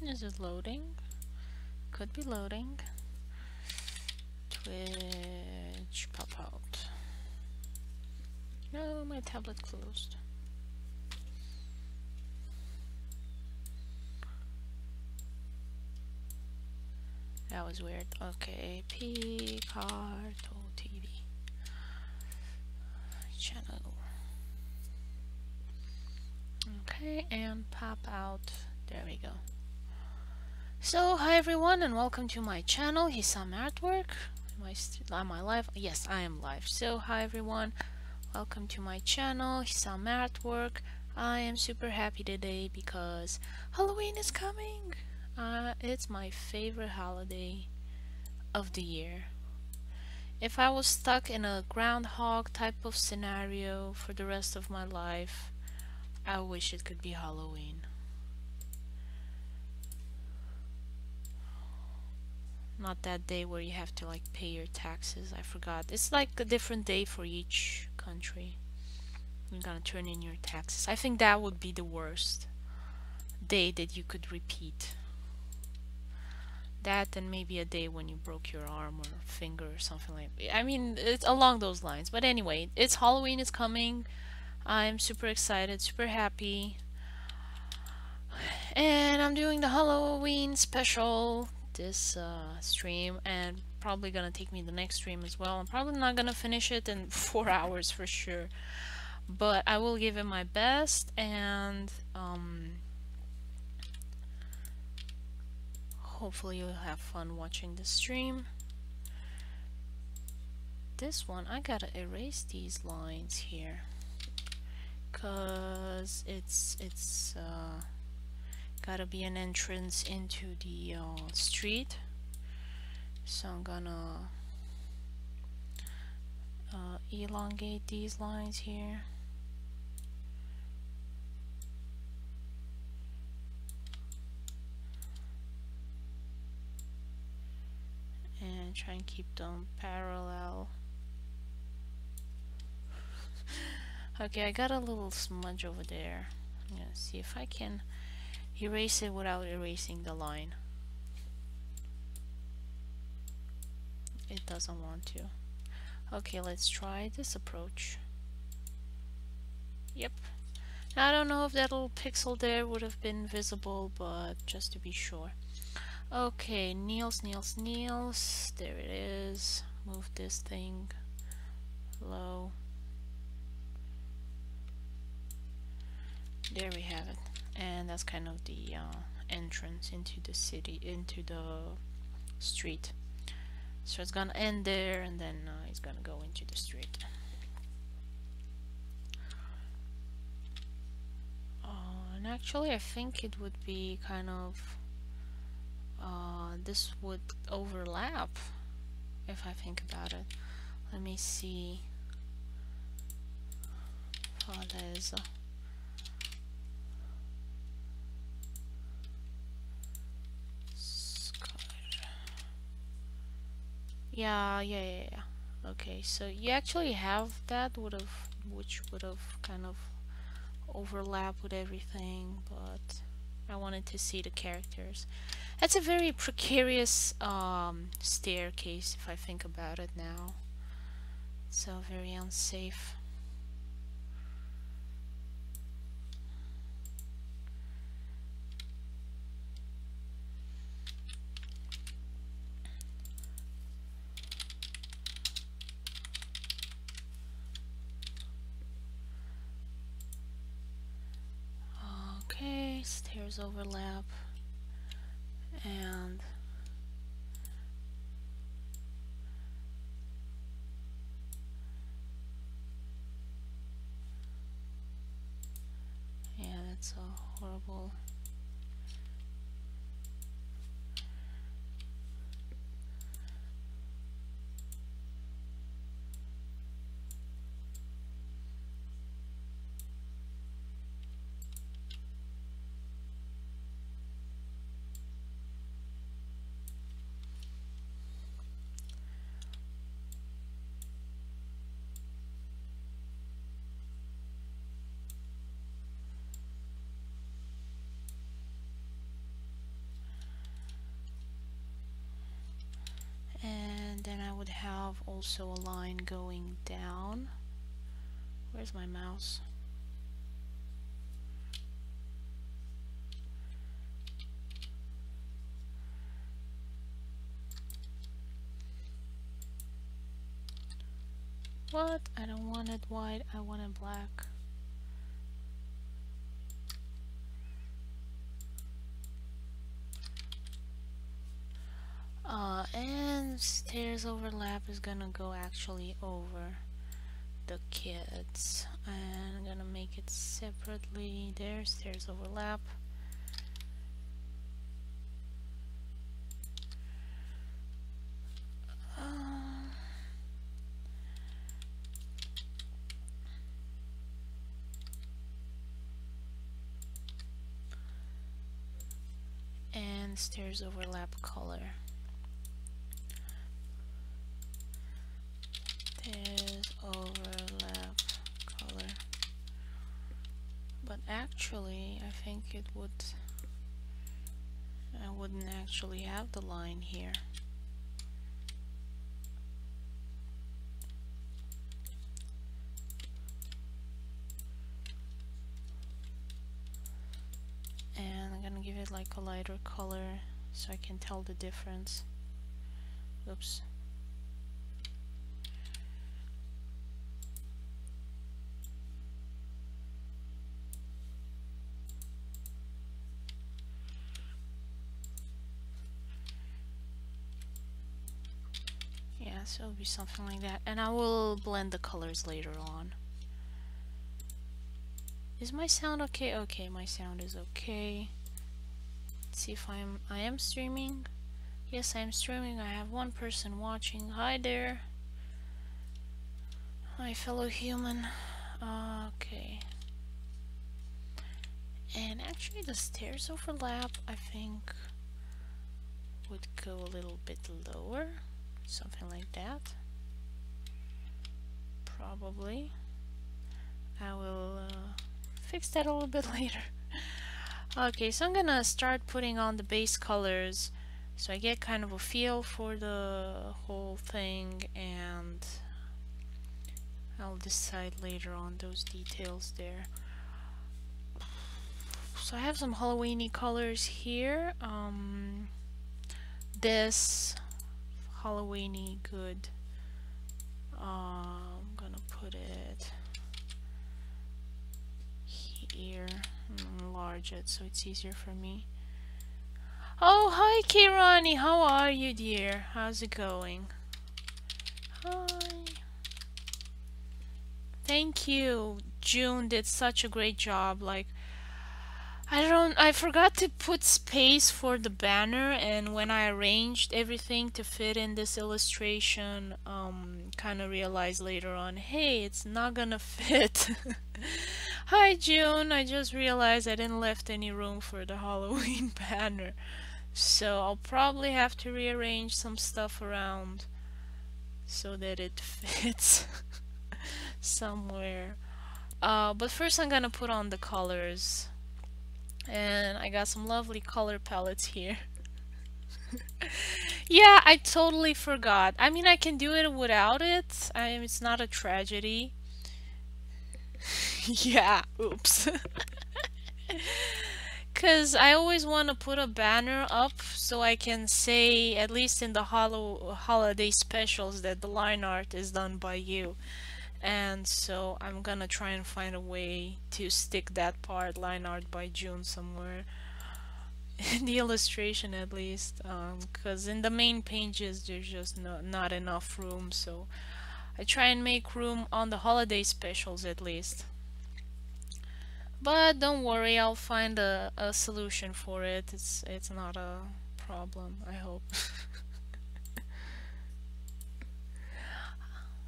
Is it loading? Could be loading. Twitch pop out. No, my tablet closed. That was weird. Okay, P-Card TV channel. Okay, and pop out. There we go. So, hi everyone, and welcome to my channel, Hisame Artwork. Am I live? Yes, I am live. So, hi everyone, welcome to my channel, Hisame Artwork. I am super happy today because Halloween is coming. It's my favorite holiday of the year. If I was stuck in a groundhog type of scenario for the rest of my life, I wish it could be Halloween. Not that day where you have to like pay your taxes. I forgot. It's like a different day for each country. You're gonna turn in your taxes. I think that would be the worst day that you could repeat. That and maybe a day when you broke your arm or finger or something like that. I mean, it's along those lines. But anyway, it's Halloween is coming. I'm super excited, super happy. And I'm doing the Halloween special this stream, and probably gonna take me the next stream as well. I'm probably not gonna finish it in 4 hours for sure, but I will give it my best, and hopefully you'll have fun watching the stream. This one, I gotta erase these lines here, cause it's gotta be an entrance into the street. So I'm gonna elongate these lines here. And try and keep them parallel. Okay, I got a little smudge over there. I'm gonna see if I can erase it without erasing the line. It doesn't want to. Okay, let's try this approach. Yep. Now, I don't know if that little pixel there would have been visible, but just to be sure. Okay, Niels. There it is. Move this thing low. There we have it. And that's kind of the entrance into the city, into the street. So it's gonna end there, and then it's gonna go into the street. And actually I think it would be kind of this would overlap if I think about it. Let me see. There's yeah. Okay, so you actually have that which would have kind of overlapped with everything, but I wanted to see the characters. That's a very precarious staircase if I think about it now. So very unsafe. Okay, stairs overlap, and yeah, that's a horrible. also a line going down. Where's my mouse? What? I don't want it white, I want it black. And stairs overlap is gonna go actually over the kids. And I'm gonna make it separately. There, stairs overlap. And stairs overlap color. Stairs overlap color. But actually, I think I wouldn't actually have the line here. And I'm gonna give it like a lighter color so I can tell the difference. Oops. Yeah, so it'll be something like that. And I will blend the colors later on. Is my sound okay? Okay, my sound is okay. Let's see if I am streaming. Yes, I am streaming. I have one person watching. Hi there. Hi, fellow human. Okay. And actually the stairs overlap, I think, would go a little bit lower. Something like that. Probably. I will fix that a little bit later. Okay, so I'm gonna start putting on the base colors so I get kind of a feel for the whole thing, and I'll decide later on those details there. So I have some Halloweeny colors here. This Halloweeny good. I'm gonna put it here, enlarge it so it's easier for me. Oh, hi Kirani, how are you, dear? How's it going? Hi. Thank you. June did such a great job. Like, I forgot to put space for the banner, and when I arranged everything to fit in this illustration, kind of realized later on, hey, it's not gonna fit. Hi June, I just realized I didn't left any room for the Halloween banner. So I'll probably have to rearrange some stuff around so that it fits somewhere. But first I'm gonna put on the colors. And I got some lovely color palettes here. Yeah, I totally forgot. I mean, I can do it without it. It's not a tragedy. Yeah, oops. Because I always want to put a banner up so I can say, at least in the holiday specials, that the line art is done by you. And so I'm gonna try and find a way to stick that part, line art by June, somewhere in the illustration at least, because in the main pages there's just not enough room, so I try and make room on the holiday specials at least. But don't worry, I'll find a solution for it. It's not a problem, I hope.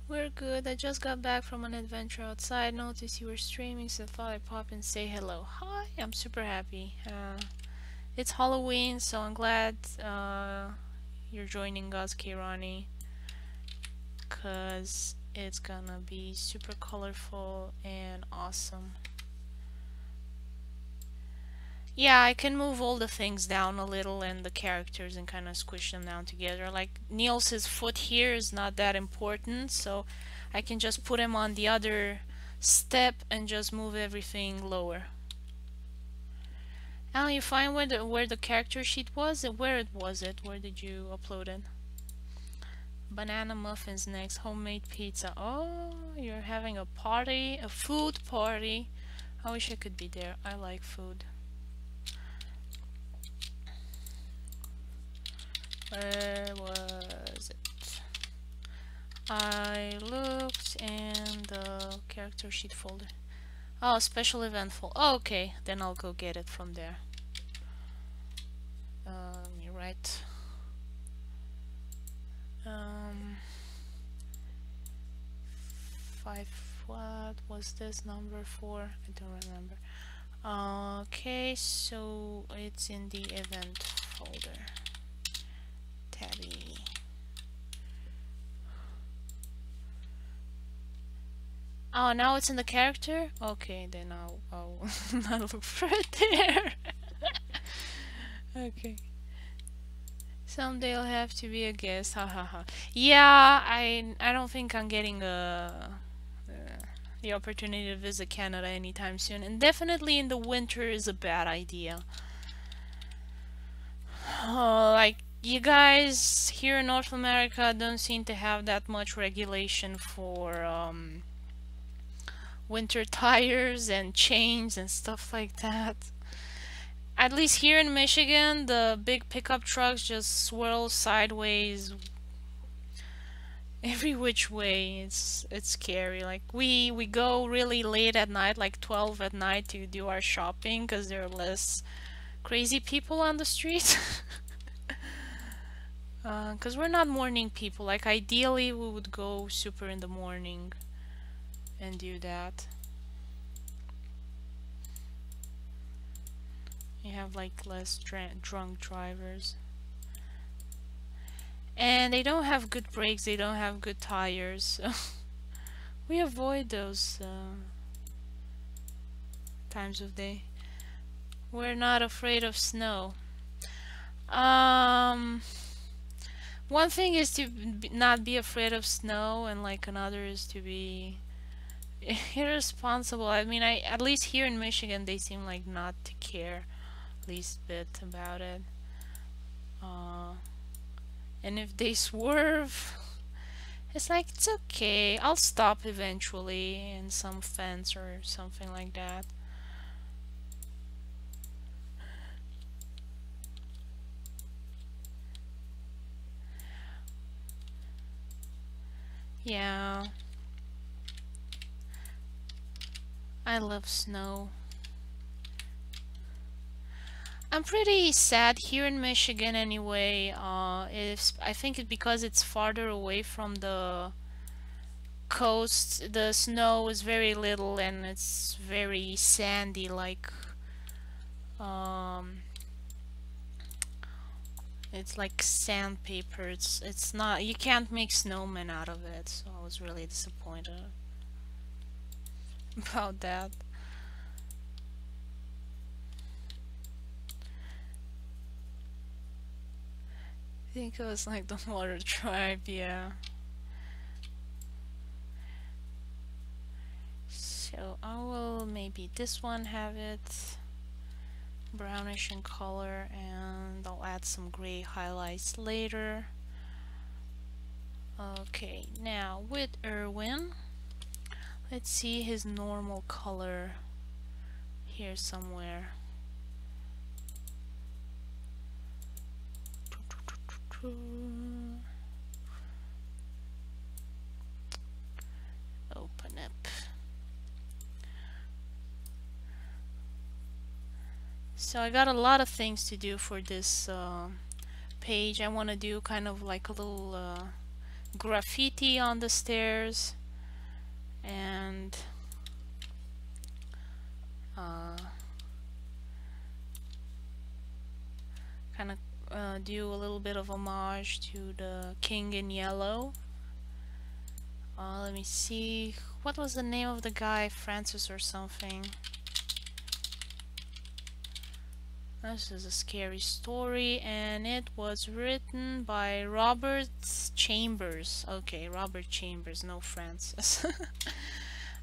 We're good. I just got back from an adventure outside. Noticed you were streaming, so thought I'd pop in and say hello. Hi, I'm super happy. It's Halloween, so I'm glad you're joining us, Kirani, because it's gonna be super colorful and awesome. Yeah, I can move all the things down a little and the characters and kind of squish them down together. Like Niels' foot here is not that important, so I can just put him on the other step and just move everything lower. Now you find where the character sheet was? Where it was it? Where did you upload it? Banana muffins next, homemade pizza. Oh, you're having a party, a food party. I wish I could be there. I like food. Where was it? I looked in the character sheet folder. Oh, special event folder. Oh, okay, then I'll go get it from there. You're right. Um, five. What was this number for? I don't remember. Okay, so it's in the event folder. Tabby. Oh, now it's in the character? Okay, then I'll not look for it there. Okay. Someday I'll have to be a guest. Ha ha ha. Yeah, I don't think I'm getting the opportunity to visit Canada anytime soon, and definitely in the winter is a bad idea. Like you guys here in North America don't seem to have that much regulation for winter tires and chains and stuff like that. At least here in Michigan, the big pickup trucks just swirl sideways every which way. It's scary. Like we go really late at night, like 12 at night, to do our shopping because there are less crazy people on the street. Because we're not morning people. Like ideally we would go super in the morning and do that. You have like less drunk drivers. And they don't have good brakes, they don't have good tires, so we avoid those times of day. We're not afraid of snow. One thing is to not be afraid of snow, and like another is to be irresponsible. I mean, at least here in Michigan, they seem like not to care least bit about it. And if they swerve, it's like, it's okay, I'll stop eventually in some fence or something like that. Yeah, I love snow. I'm pretty sad here in Michigan anyway. I think it's because it's farther away from the coast. The snow is very little and it's very sandy, like um, it's like sandpaper. It's not. You can't make snowmen out of it. So I was really disappointed about that. I think it was like the water tribe, yeah. So I will maybe this one have it brownish in color, and I'll add some gray highlights later. Okay, now with Irwin, let's see his normal color here somewhere. Open up. So I got a lot of things to do for this page. I want to do kind of like a little graffiti on the stairs, and kind of do a little bit of homage to the King in Yellow. Let me see, what was the name of the guy? Francis or something. This is a scary story, and it was written by Robert Chambers. Okay, Robert Chambers, no Francis.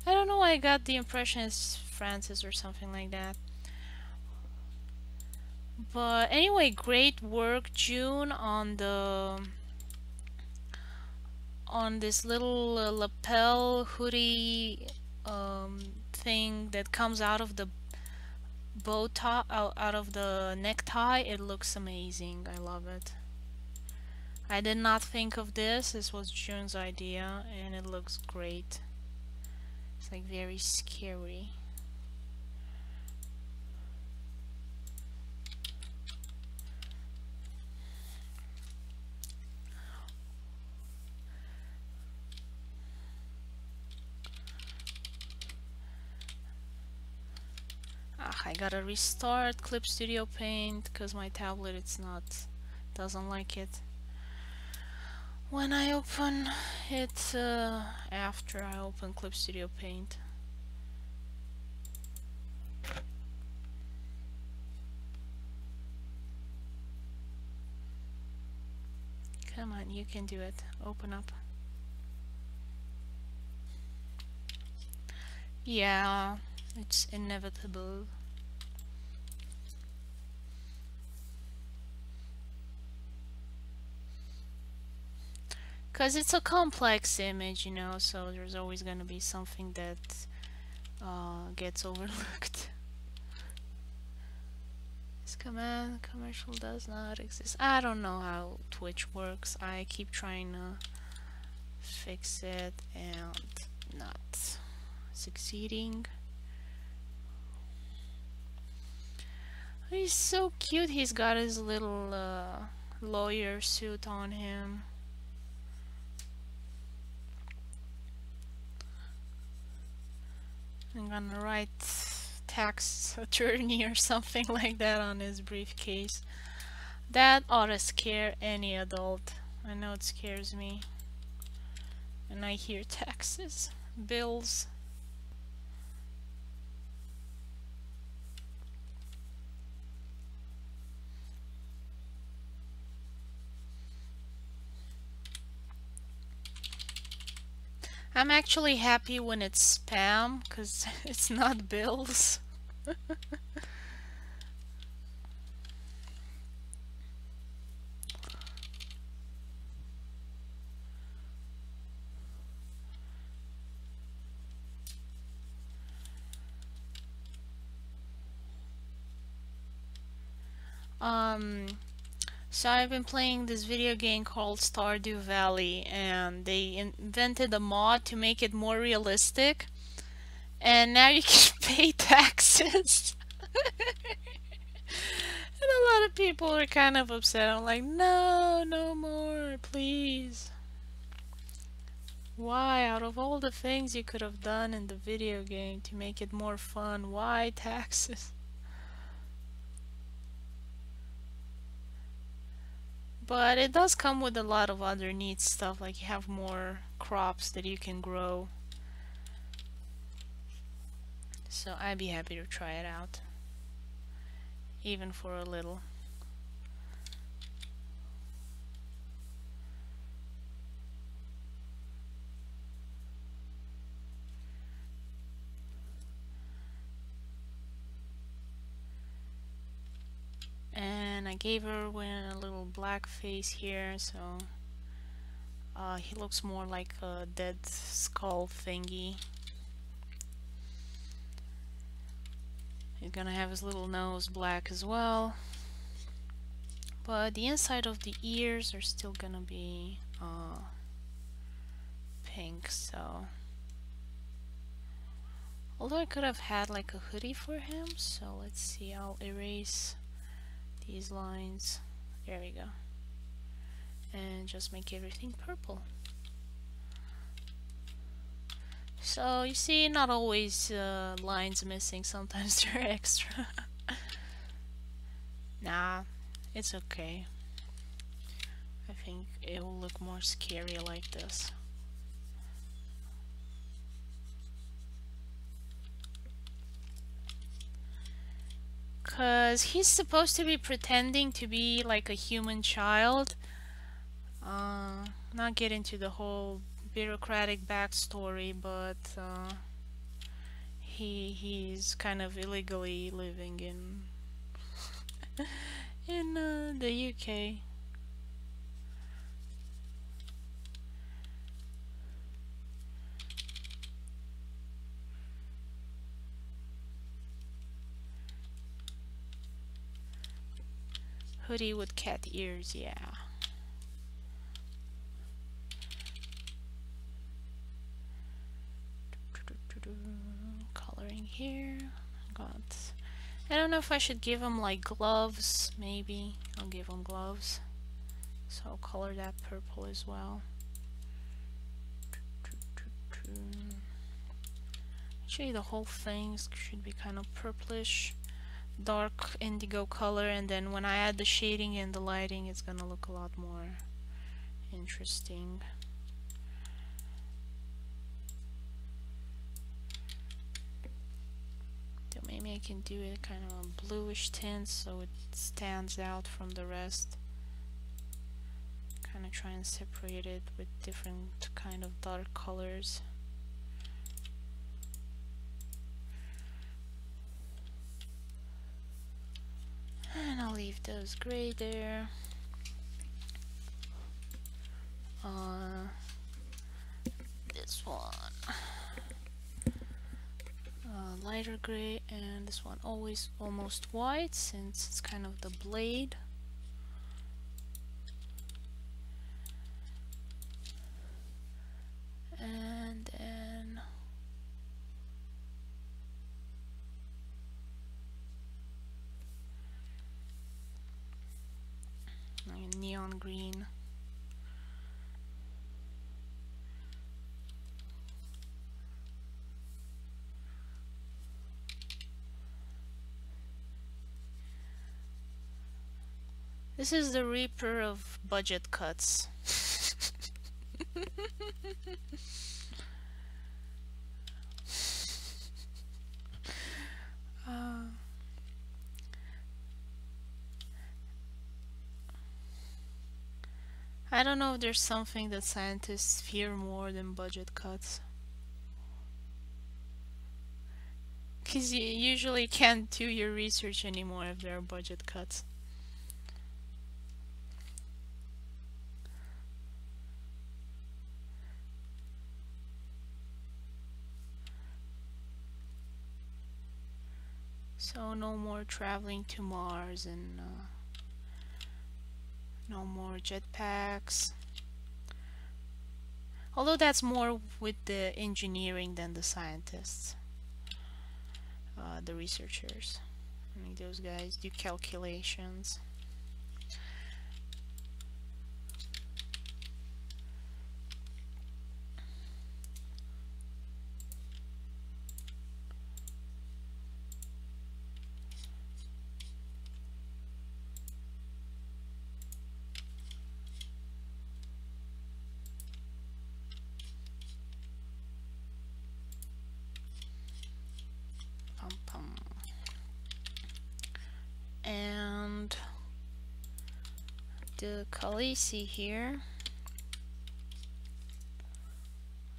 I don't know why I got the impression it's Francis or something like that. But anyway, great work, June, on this little lapel hoodie thing that comes out of the bow tie, out of the necktie. It looks amazing. I love it. I did not think of this. This was June's idea, and it looks great. It's like very scary. I gotta restart Clip Studio Paint because my tablet doesn't like it when I open it after I open Clip Studio Paint. Come on, you can do it. Open up. Yeah, it's inevitable. Because it's a complex image, you know, so there's always going to be something that gets overlooked. This command commercial does not exist. I don't know how Twitch works. I keep trying to fix it and not succeeding. He's so cute. He's got his little lawyer suit on him. I'm gonna write tax attorney or something like that on his briefcase. That ought to scare any adult. I know it scares me. And I hear taxes, bills. I'm actually happy when it's spam, because it's not bills. So I've been playing this video game called Stardew Valley, and they invented a mod to make it more realistic, and now you can pay taxes. And a lot of people are kind of upset. I'm like, no, no more, please. Why, out of all the things you could have done in the video game to make it more fun, why taxes? But it does come with a lot of other neat stuff, like you have more crops that you can grow. So I'd be happy to try it out, even for a little. And I gave Erwin a little black face here, so he looks more like a dead skull thingy. He's gonna have his little nose black as well, but the inside of the ears are still gonna be pink. So although I could have had like a hoodie for him, so let's see, I'll erase these lines, there we go, and just make everything purple. So you see, not always lines missing, sometimes they're extra. Nah, it's okay. I think it will look more scary like this. 'cause he's supposed to be pretending to be like a human child. Not get into the whole bureaucratic backstory, but he's kind of illegally living in the UK. Hoodie with cat ears, yeah. Coloring here. Got. I don't know if I should give him like gloves. Maybe I'll give him gloves. So I'll color that purple as well. Actually, the whole thing should be kind of purplish, dark indigo color, and then when I add the shading and the lighting, it's gonna look a lot more interesting. So maybe I can do it kind of a bluish tint so it stands out from the rest. Kind of try and separate it with different kind of dark colors. And I'll leave those gray there. This one lighter gray, and this one always almost white since it's kind of the blade. And then like a neon green. This is the Reaper of budget cuts. I don't know if there's something that scientists fear more than budget cuts. Because you usually can't do your research anymore if there are budget cuts. So no more traveling to Mars and no more jetpacks. Although that's more with the engineering than the scientists. The researchers. I mean, those guys do calculations. And the Khaleesi here,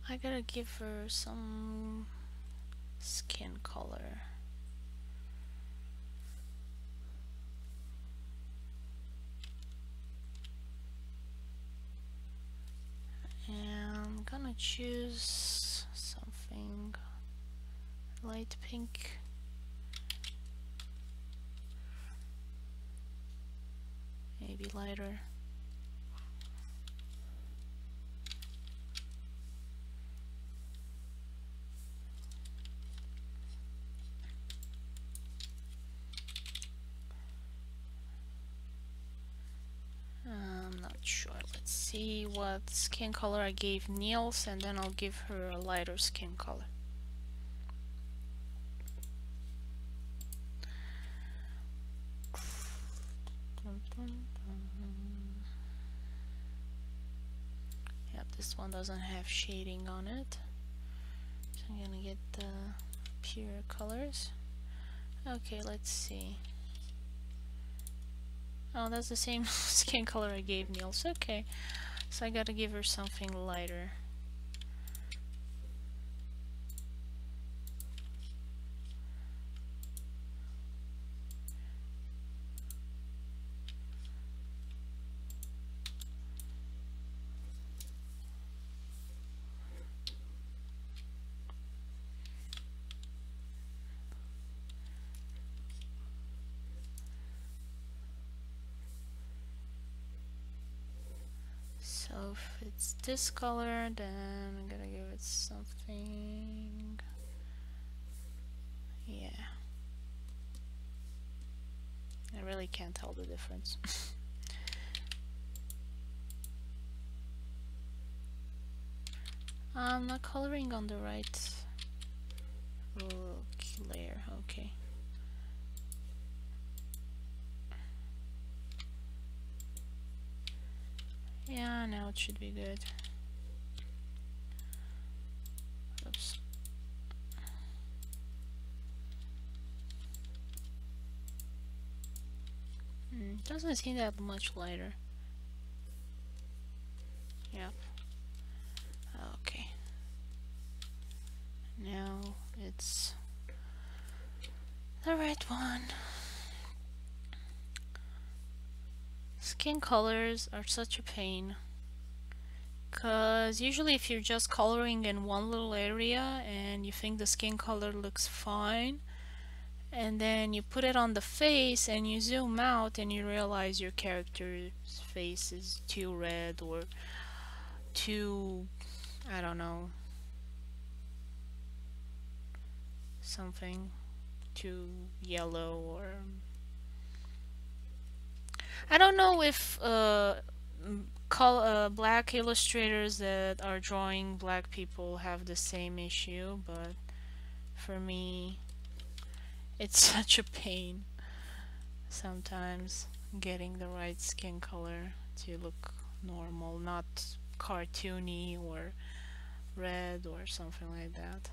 I gotta give her some skin color. And I'm gonna choose something light pink. Maybe lighter. I'm not sure. Let's see what skin color I gave Niels, and then I'll give her a lighter skin color. Yep, this one doesn't have shading on it. So I'm gonna get the pure colors. Okay, let's see. Oh, that's the same skin color I gave Niels. Okay, so I gotta give her something lighter. So if it's this color, then I'm gonna give it something. Yeah. I really can't tell the difference. I'm not coloring on the right layer. Okay. Yeah, now it should be good. Oops. Doesn't seem that much lighter. Yep. Okay. Now it's the right one. Skin colors are such a pain. Cause usually if you're just coloring in one little area and you think the skin color looks fine, and then you put it on the face and you zoom out and you realize your character's face is too red or too, I don't know, something too yellow, or I don't know if black illustrators that are drawing black people have the same issue, but for me it's such a pain sometimes getting the right skin color to look normal, not cartoony or red or something like that.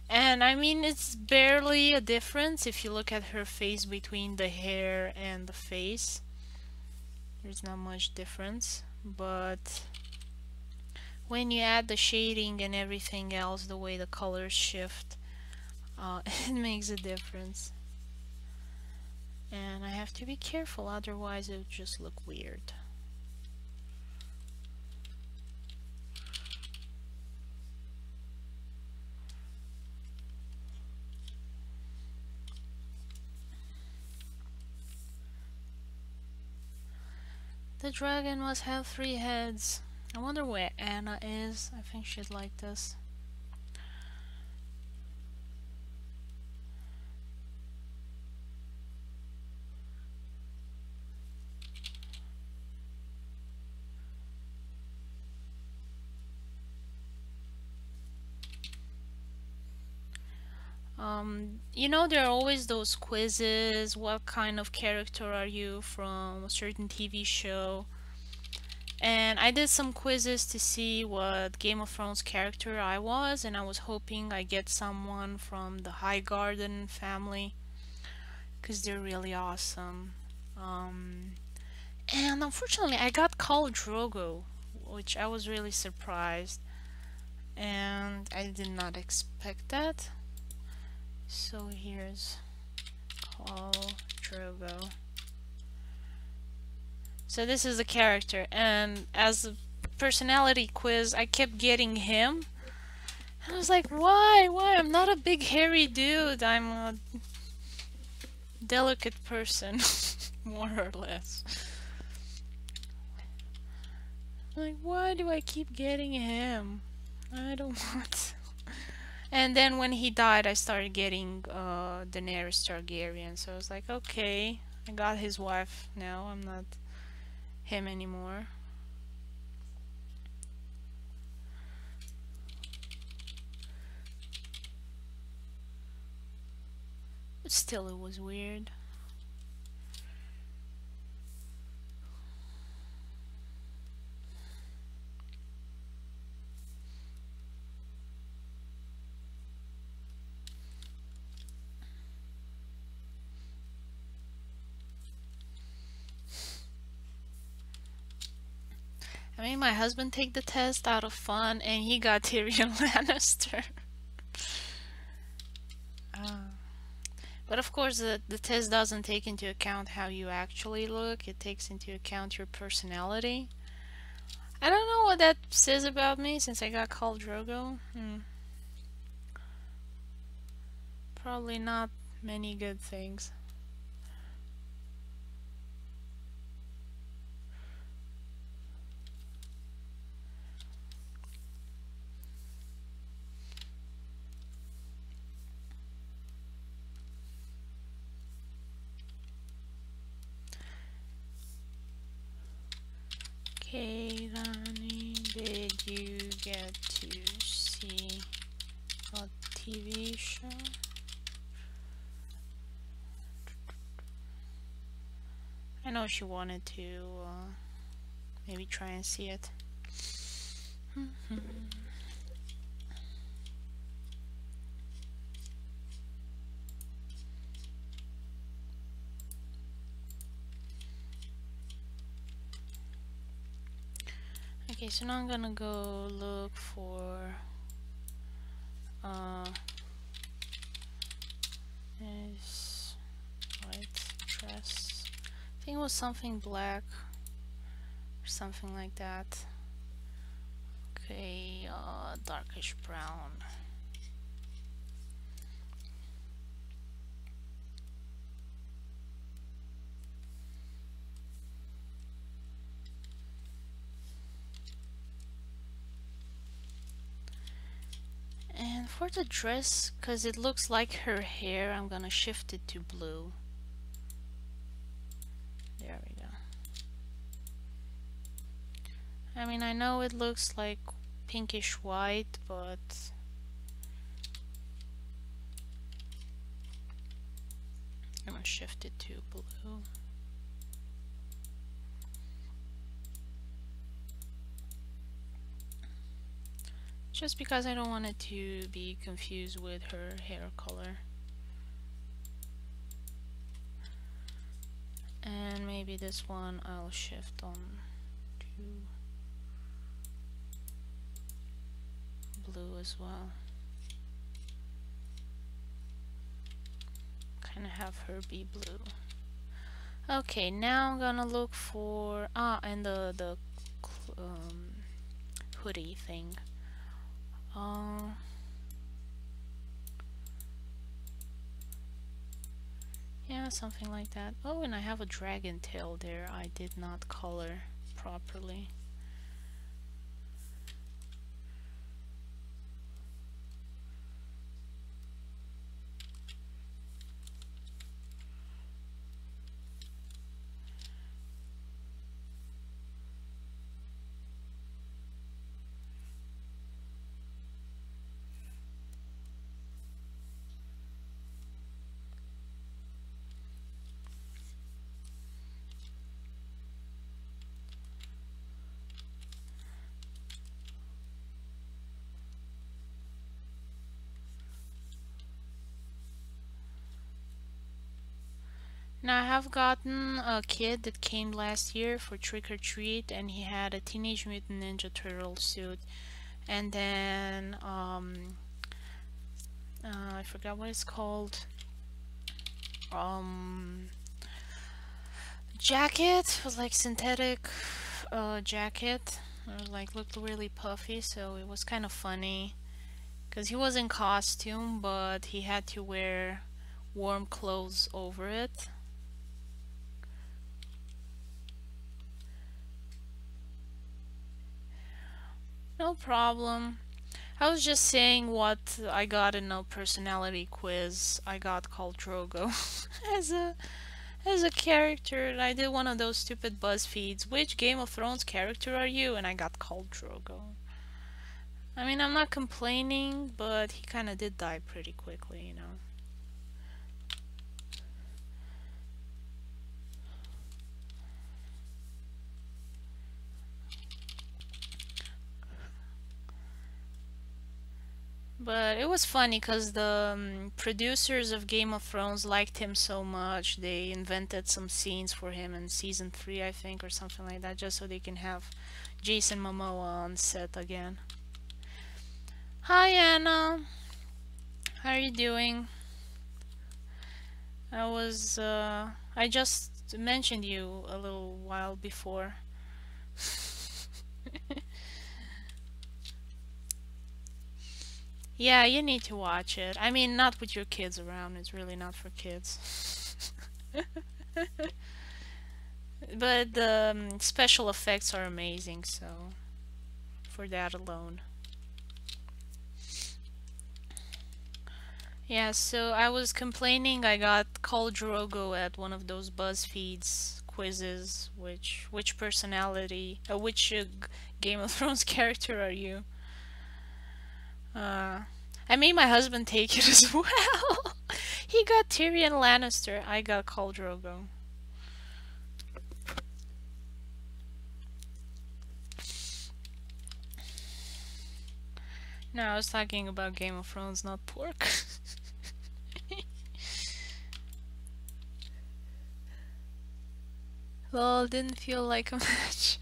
And I mean, it's barely a difference if you look at her face between the hair and the face. There's not much difference, but when you add the shading and everything else, the way the colors shift, it makes a difference. And I have to be careful, otherwise it would just look weird. The dragon must have 3 heads. I wonder where Anna is. I think she'd like this. You know, there are always those quizzes. What kind of character are you from a certain TV show? And I did some quizzes to see what Game of Thrones character I was, and I was hoping I get someone from the High Garden family, because they're really awesome. And unfortunately, I got Khal Drogo, which I was really surprised, and I did not expect that. So here's Khal Drogo. So this is the character, and as a personality quiz, I kept getting him. I was like, why? Why? I'm not a big hairy dude. I'm a delicate person, more or less. Like, why do I keep getting him? I don't want. And then when he died, I started getting Daenerys Targaryen. So I was like, okay, I got his wife now. I'm not him anymore. But still, it was weird. I mean, my husband take the test out of fun, and he got Tyrion Lannister. Uh, but of course, the test doesn't take into account how you actually look. It takes into account your personality. I don't know what that says about me since I got called Drogo. Probably not many good things. Okay, Rani, did you get to see a TV show? I know she wanted to maybe try and see it. Okay, so now I'm gonna go look for this white dress. I think it was something black or something like that. Okay, darkish brown. And for the dress, because it looks like her hair, I'm gonna shift it to blue. There we go. I mean, I know it looks like pinkish white, but I'm gonna shift it to blue. Just because I don't want it to be confused with her hair color. And maybe this one I'll shift on to blue as well. Kind of have her be blue. Okay, now I'm gonna look for and the hoodie thing. Yeah, something like that. Oh, and I have a dragon tail there. I did not color properly. Now I have gotten a kid that came last year for trick or treat, and he had a Teenage Mutant Ninja Turtle suit, and then I forgot what it's called. Jacket. It was like synthetic jacket. Like looked really puffy, so it was kind of funny because he was in costume, but he had to wear warm clothes over it. No problem. I was just saying what I got in a personality quiz. I got called Drogo as a character. I did one of those stupid BuzzFeeds. Which Game of Thrones character are you? And I got called Drogo. I mean, I'm not complaining, but he kind of did die pretty quickly, you know. But it was funny because the producers of Game of Thrones liked him so much, they invented some scenes for him in season 3, I think, or something like that, just so they can have Jason Momoa on set again. Hi, Anna. How are you doing? I just mentioned you a little while before. Yeah, you need to watch it. I mean, not with your kids around. It's really not for kids. But the special effects are amazing, so for that alone. Yeah, so I was complaining I got Khal Drogo at one of those BuzzFeed's quizzes. Which personality, which Game of Thrones character are you? Uh, I made my husband take it as well. He got Tyrion Lannister. I got Khal Drogo. No, I was talking about Game of Thrones, not pork. Well, didn't feel like a match.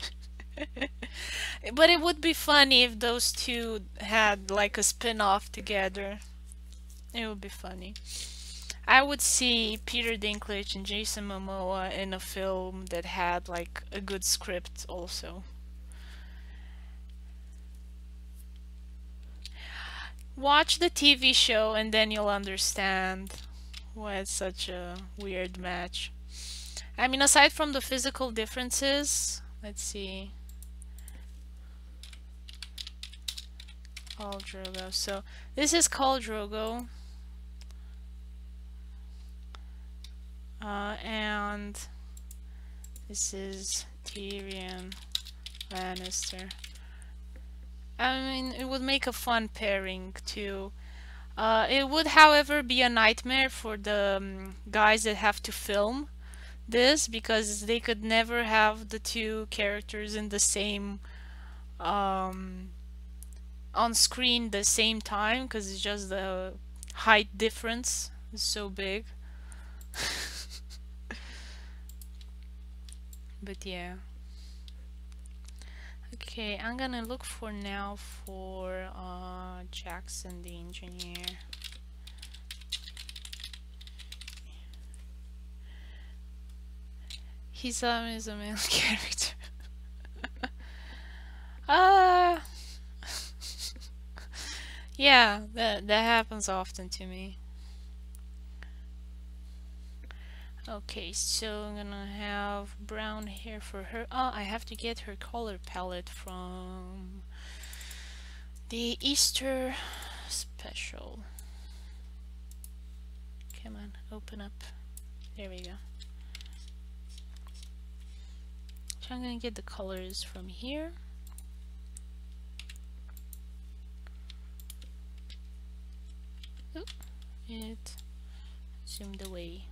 But it would be funny if those two had like a spin-off together. It would be funny. I would see Peter Dinklage and Jason Momoa in a film that had like a good script also. Watch the TV show and then you'll understand why it's such a weird match. I mean, aside from the physical differences, let's see. Khal Drogo. So this is Khal Drogo. And this is Tyrion Lannister. I mean, it would make a fun pairing too. It would, however, be a nightmare for the guys that have to film this because they could never have the two characters in the same on screen the same time because it's just the height difference is so big. But yeah. Okay, I'm gonna look for now for Jackson the engineer. Hisame is a male character. uh yeah, that happens often to me. Okay, so I'm gonna have brown hair for her. Oh, I have to get her color palette from the Easter special. Come on, open up. There we go. So I'm gonna get the colors from here. Oop, it zoomed away.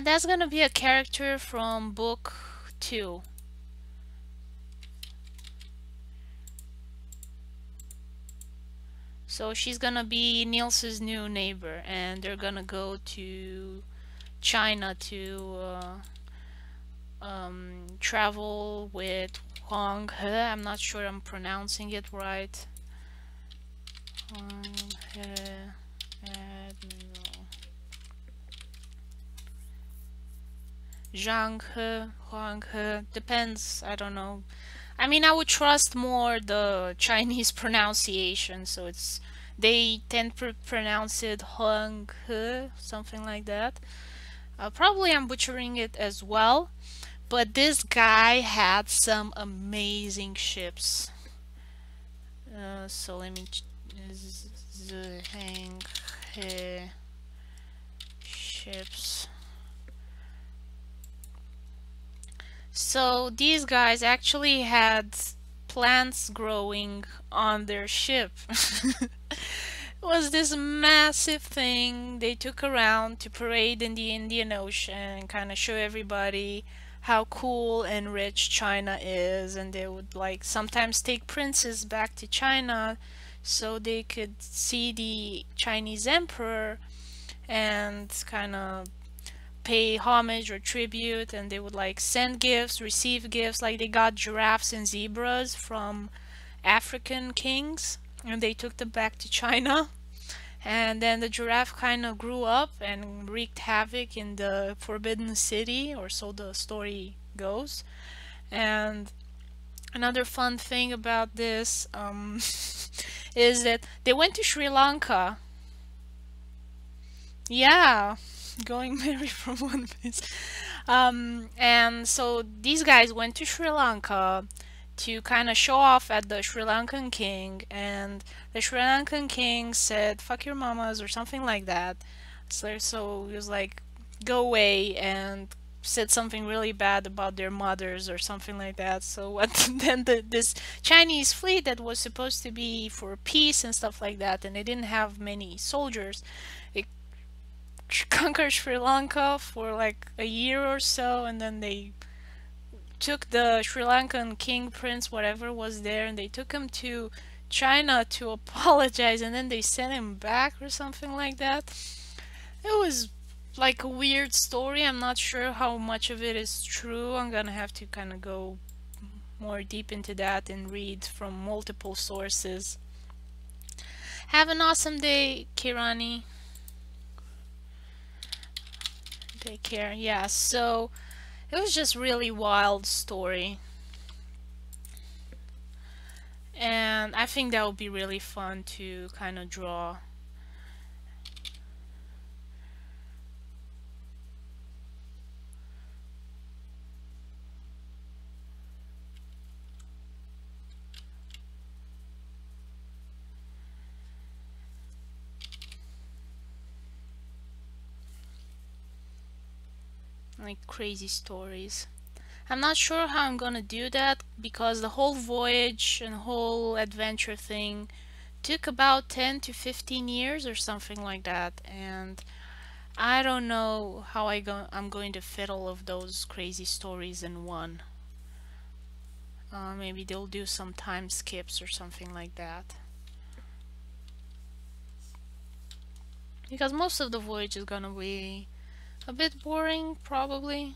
That's gonna be a character from book 2. So she's gonna be Niels's new neighbor, and they're gonna go to China to travel with Huang He. I'm not sure I'm pronouncing it right. Huang He, Admiral. Zhang He, Huang He, depends, I don't know. I mean, I would trust more the Chinese pronunciation, so they tend to pronounce it Huang He, something like that. Probably I'm butchering it as well, but this guy had some amazing ships. So let me Zhang He ships. So these guys actually had plants growing on their ship. It was this massive thing they took around to parade in the Indian Ocean and kind of show everybody how cool and rich China is. And they would like sometimes take princes back to China so they could see the Chinese emperor and kind of pay homage or tribute. And they would like send gifts, receive gifts. Like they got giraffes and zebras from African kings and they took them back to China. And then the giraffe kind of grew up and wreaked havoc in the Forbidden City, or so the story goes. And another fun thing about this is that they went to Sri Lanka. Yeah, going married from one place. And so these guys went to Sri Lanka to kind of show off at the Sri Lankan king, and the Sri Lankan king said, "Fuck your mamas" or something like that. So he was like, "Go away," and said something really bad about their mothers or something like that. So what? Then this Chinese fleet that was supposed to be for peace and stuff like that, and they didn't have many soldiers. It conquered Sri Lanka for like a year or so, and then they took the Sri Lankan king, prince, whatever was there, and they took him to China to apologize, and then they sent him back or something like that. It was like a weird story. I'm not sure how much of it is true. I'm gonna have to kind of go more deep into that and read from multiple sources. Have an awesome day, Kirani. Take care. Yeah, so it was just really wild story. And I think that would be really fun to kind of draw. Like crazy stories. I'm not sure how I'm gonna do that because the whole voyage and whole adventure thing took about 10 to 15 years or something like that, and I don't know how I'm going to fit all of those crazy stories in one. Maybe they'll do some time skips or something like that. Because most of the voyage is gonna be a bit boring, probably.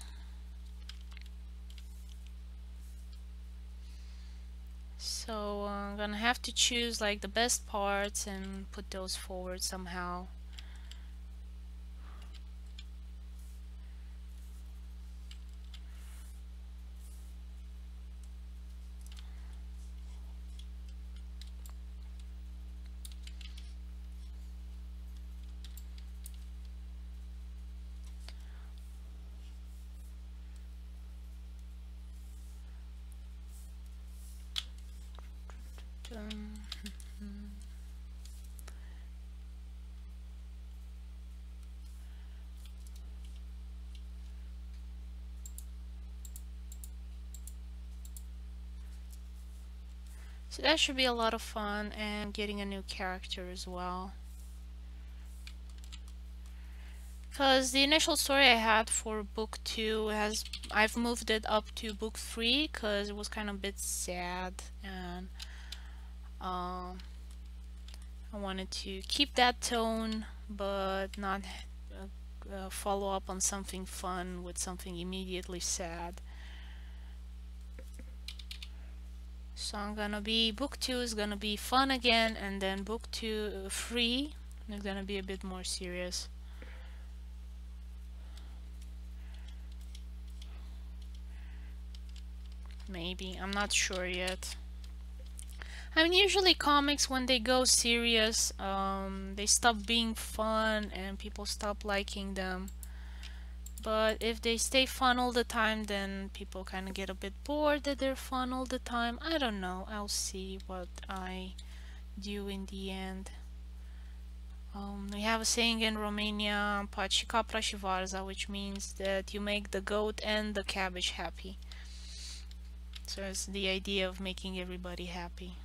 So I'm gonna have to choose like the best parts and put those forward somehow. Um, so that should be a lot of fun, and getting a new character as well. Because the initial story I had for book 2 I've moved it up to book 3 because it was kind of a bit sad, and uh, I wanted to keep that tone but not follow up on something fun with something immediately sad. So book 2 is gonna be fun again, and then book 3 is gonna be a bit more serious. Maybe, I'm not sure yet. I mean, usually comics, when they go serious, they stop being fun and people stop liking them. But if they stay fun all the time, then people kind of get a bit bored that they're fun all the time. I don't know. I'll see what I do in the end. We have a saying in Romania, "Paci capra și varza," which means that you make the goat and the cabbage happy. So it's the idea of making everybody happy.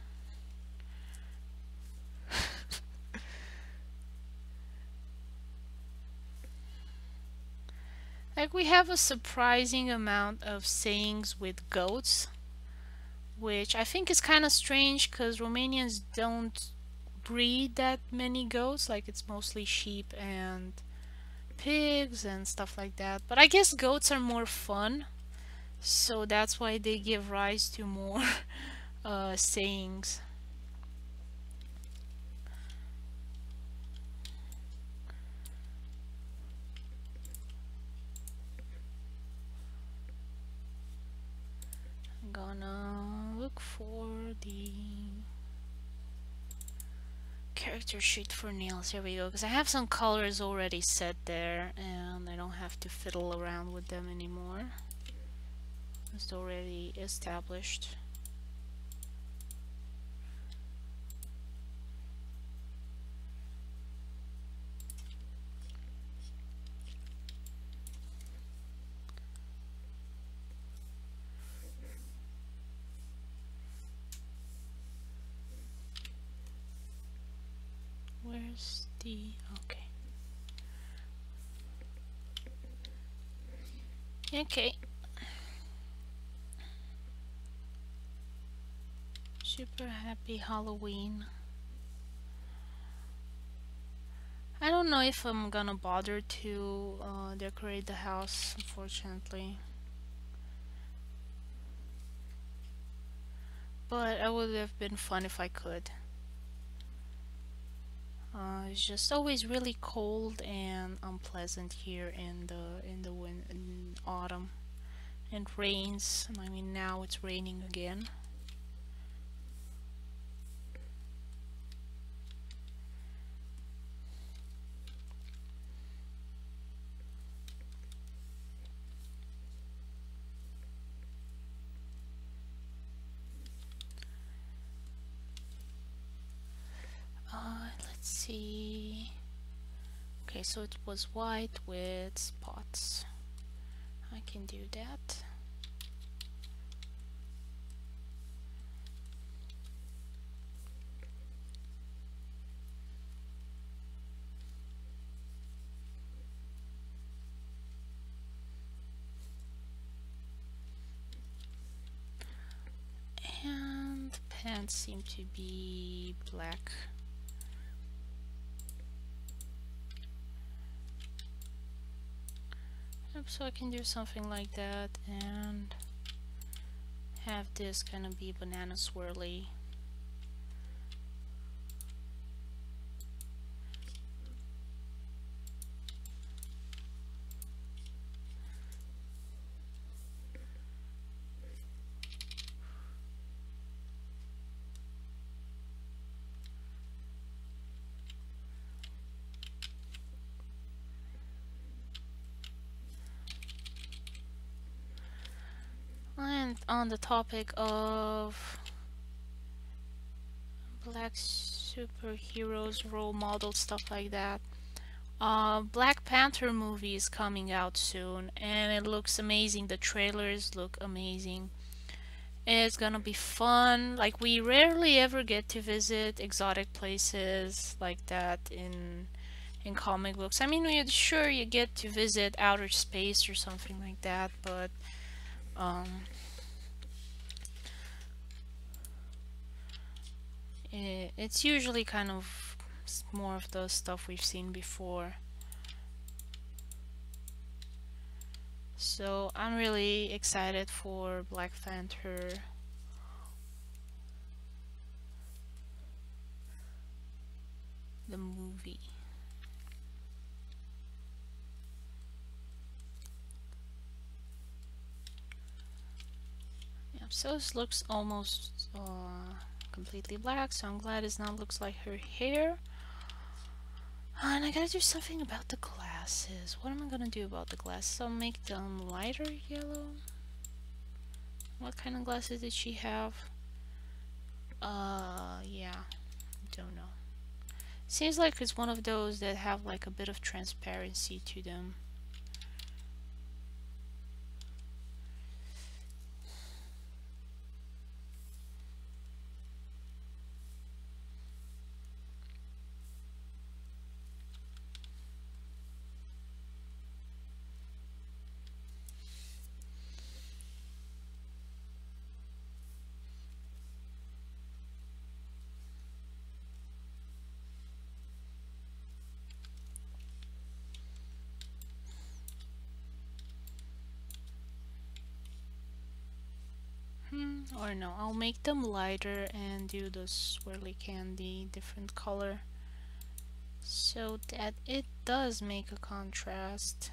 we have a surprising amount of sayings with goats, which I think is kind of strange because Romanians don't breed that many goats. Like, it's mostly sheep and pigs and stuff like that. But I guess goats are more fun, so that's why they give rise to more sayings. I'm gonna look for the character sheet for Niels. Here we go, because I have some colors already set there and I don't have to fiddle around with them anymore. It's already established. Where's the... okay. Okay. Super happy Halloween. I don't know if I'm gonna bother to decorate the house, unfortunately. But it would have been fun if I could. It's just always really cold and unpleasant here in autumn, and rains. I mean, now it's raining again. Let's see. Okay, so it was white with spots. I can do that. And the pants seem to be black. Yep, so I can do something like that and have this kind of be banana swirly. And on the topic of black superheroes, role models, stuff like that, Black Panther movie is coming out soon and it looks amazing. The trailers look amazing. It's gonna be fun. Like, we rarely ever get to visit exotic places like that in comic books. I mean, sure, you get to visit outer space or something like that, but it's usually kind of more of the stuff we've seen before. So I'm really excited for Black Panther. The movie. Yeah, so this looks almost completely black, so I'm glad it now looks like her hair. And I gotta do something about the glasses. What am I gonna do about the glasses? I'll make them lighter yellow. What kind of glasses did she have? Yeah, don't know. Seems like it's one of those that have like a bit of transparency to them. Or no, I'll make them lighter and do the swirly candy different color so that it does make a contrast.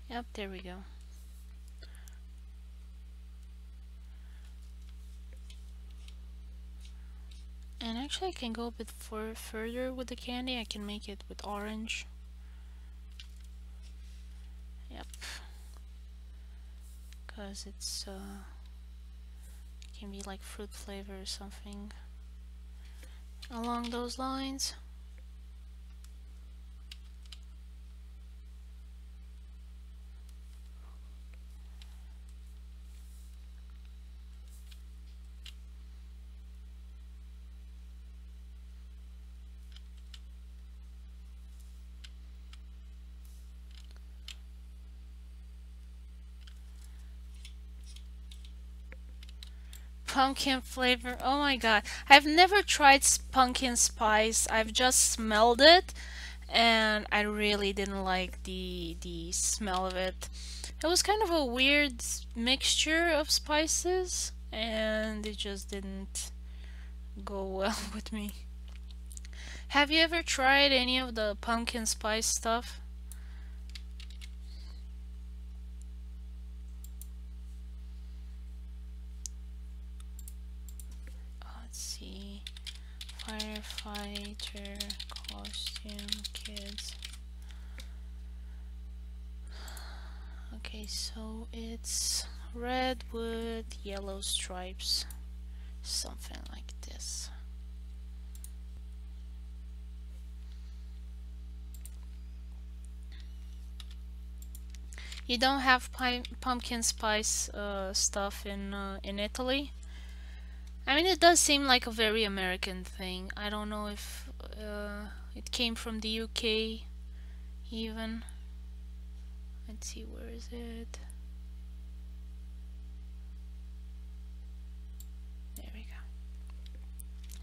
Yep, there we go. And actually I can go a bit further with the candy. I can make it with orange. Yep. Because it's can be like fruit flavor or something along those lines. Pumpkin flavor. Oh my god. I've never tried pumpkin spice. I've just smelled it and I really didn't like the smell of it. It was kind of a weird mixture of spices and it just didn't go well with me. Have you ever tried any of the pumpkin spice stuff? Let's see. Firefighter costume kids. Okay, so it's red with yellow stripes. Something like this. You don't have pumpkin spice stuff in Italy? I mean, it does seem like a very American thing. I don't know if it came from the UK even. Let's see, where is it? There we go.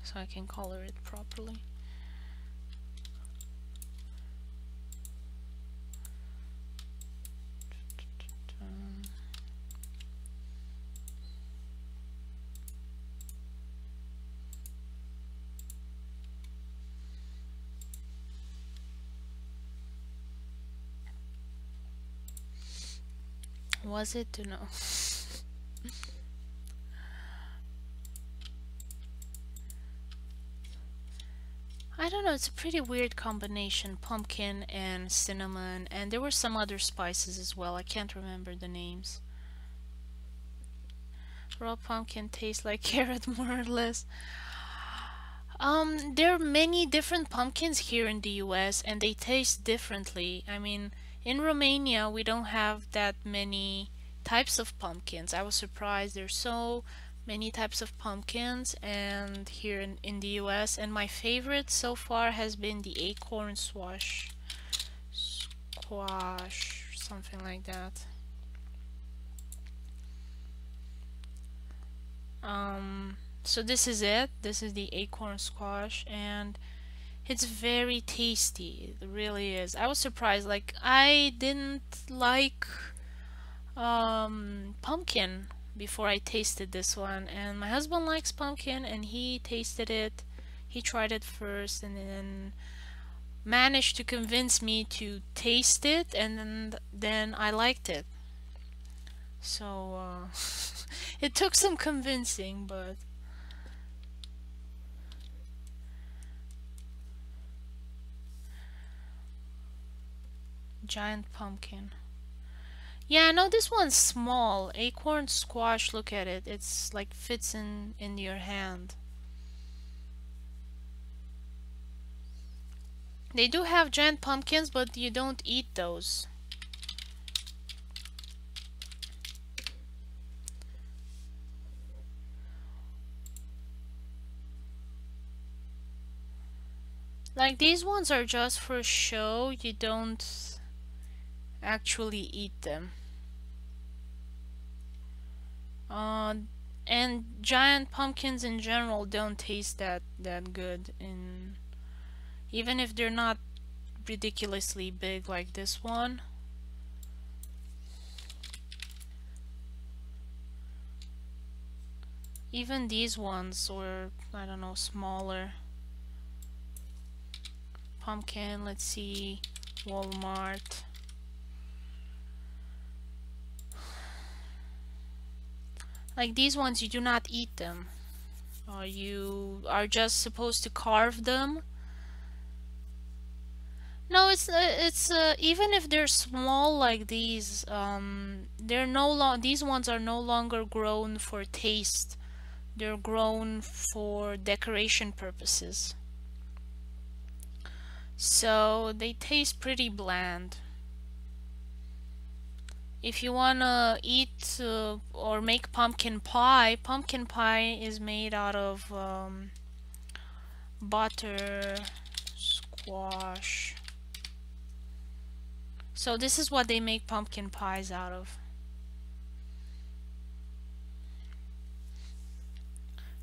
So I can color it properly. Was it to know? I don't know, it's a pretty weird combination, pumpkin and cinnamon, and there were some other spices as well. I can't remember the names. Raw pumpkin tastes like carrot more or less. There are many different pumpkins here in the US and they taste differently. I mean, in Romania we don't have that many types of pumpkins. I was surprised there's so many types of pumpkins and here in the US, and my favorite so far has been the acorn squash, something like that. So this is it. This is the acorn squash and it's very tasty. It really is. I was surprised. Like I didn't like pumpkin before I tasted this one, and my husband likes pumpkin and he tasted it. He tried it first and then managed to convince me to taste it, and then I liked it. So it took some convincing, but giant pumpkin. Yeah, no, this one's small. Acorn squash, look at it. It's like fits in your hand. They do have giant pumpkins, but you don't eat those. Like these ones are just for show. You don't actually eat them. Uh, and giant pumpkins in general don't taste that good in Even if they're not ridiculously big like this one. Even these ones were, I don't know, smaller. Pumpkin, let's see, Walmart. Like these ones, you do not eat them. You are just supposed to carve them. No, it's even if they're small like these, they're these ones are no longer grown for taste. They're grown for decoration purposes. So they taste pretty bland. If you wanna eat or make pumpkin pie is made out of butter, squash. So this is what they make pumpkin pies out of.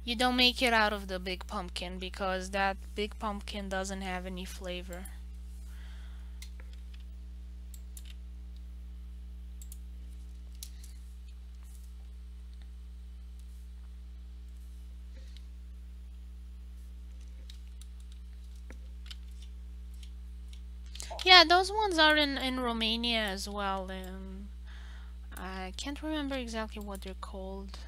You don't make it out of the big pumpkin because that big pumpkin doesn't have any flavor. Yeah, those ones are in Romania as well. I can't remember exactly what they're called.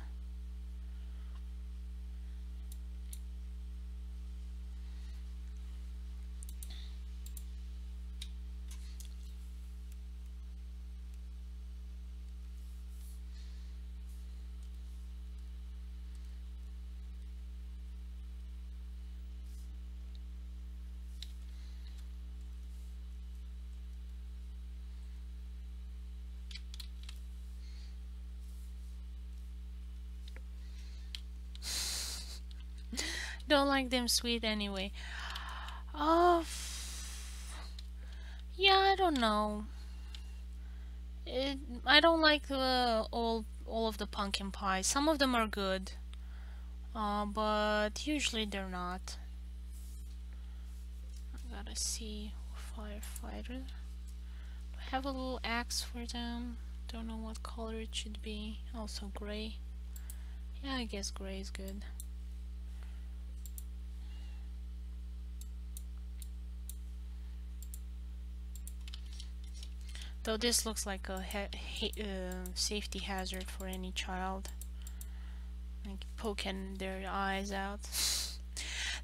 Don't like them sweet anyway. Oh, yeah, I don't know. I don't like all of the pumpkin pies. Some of them are good, but usually they're not. I gotta see firefighter. I have a little axe for them. Don't know what color it should be. Also gray. Yeah, I guess gray is good. Though this looks like a safety hazard for any child. Like poking their eyes out.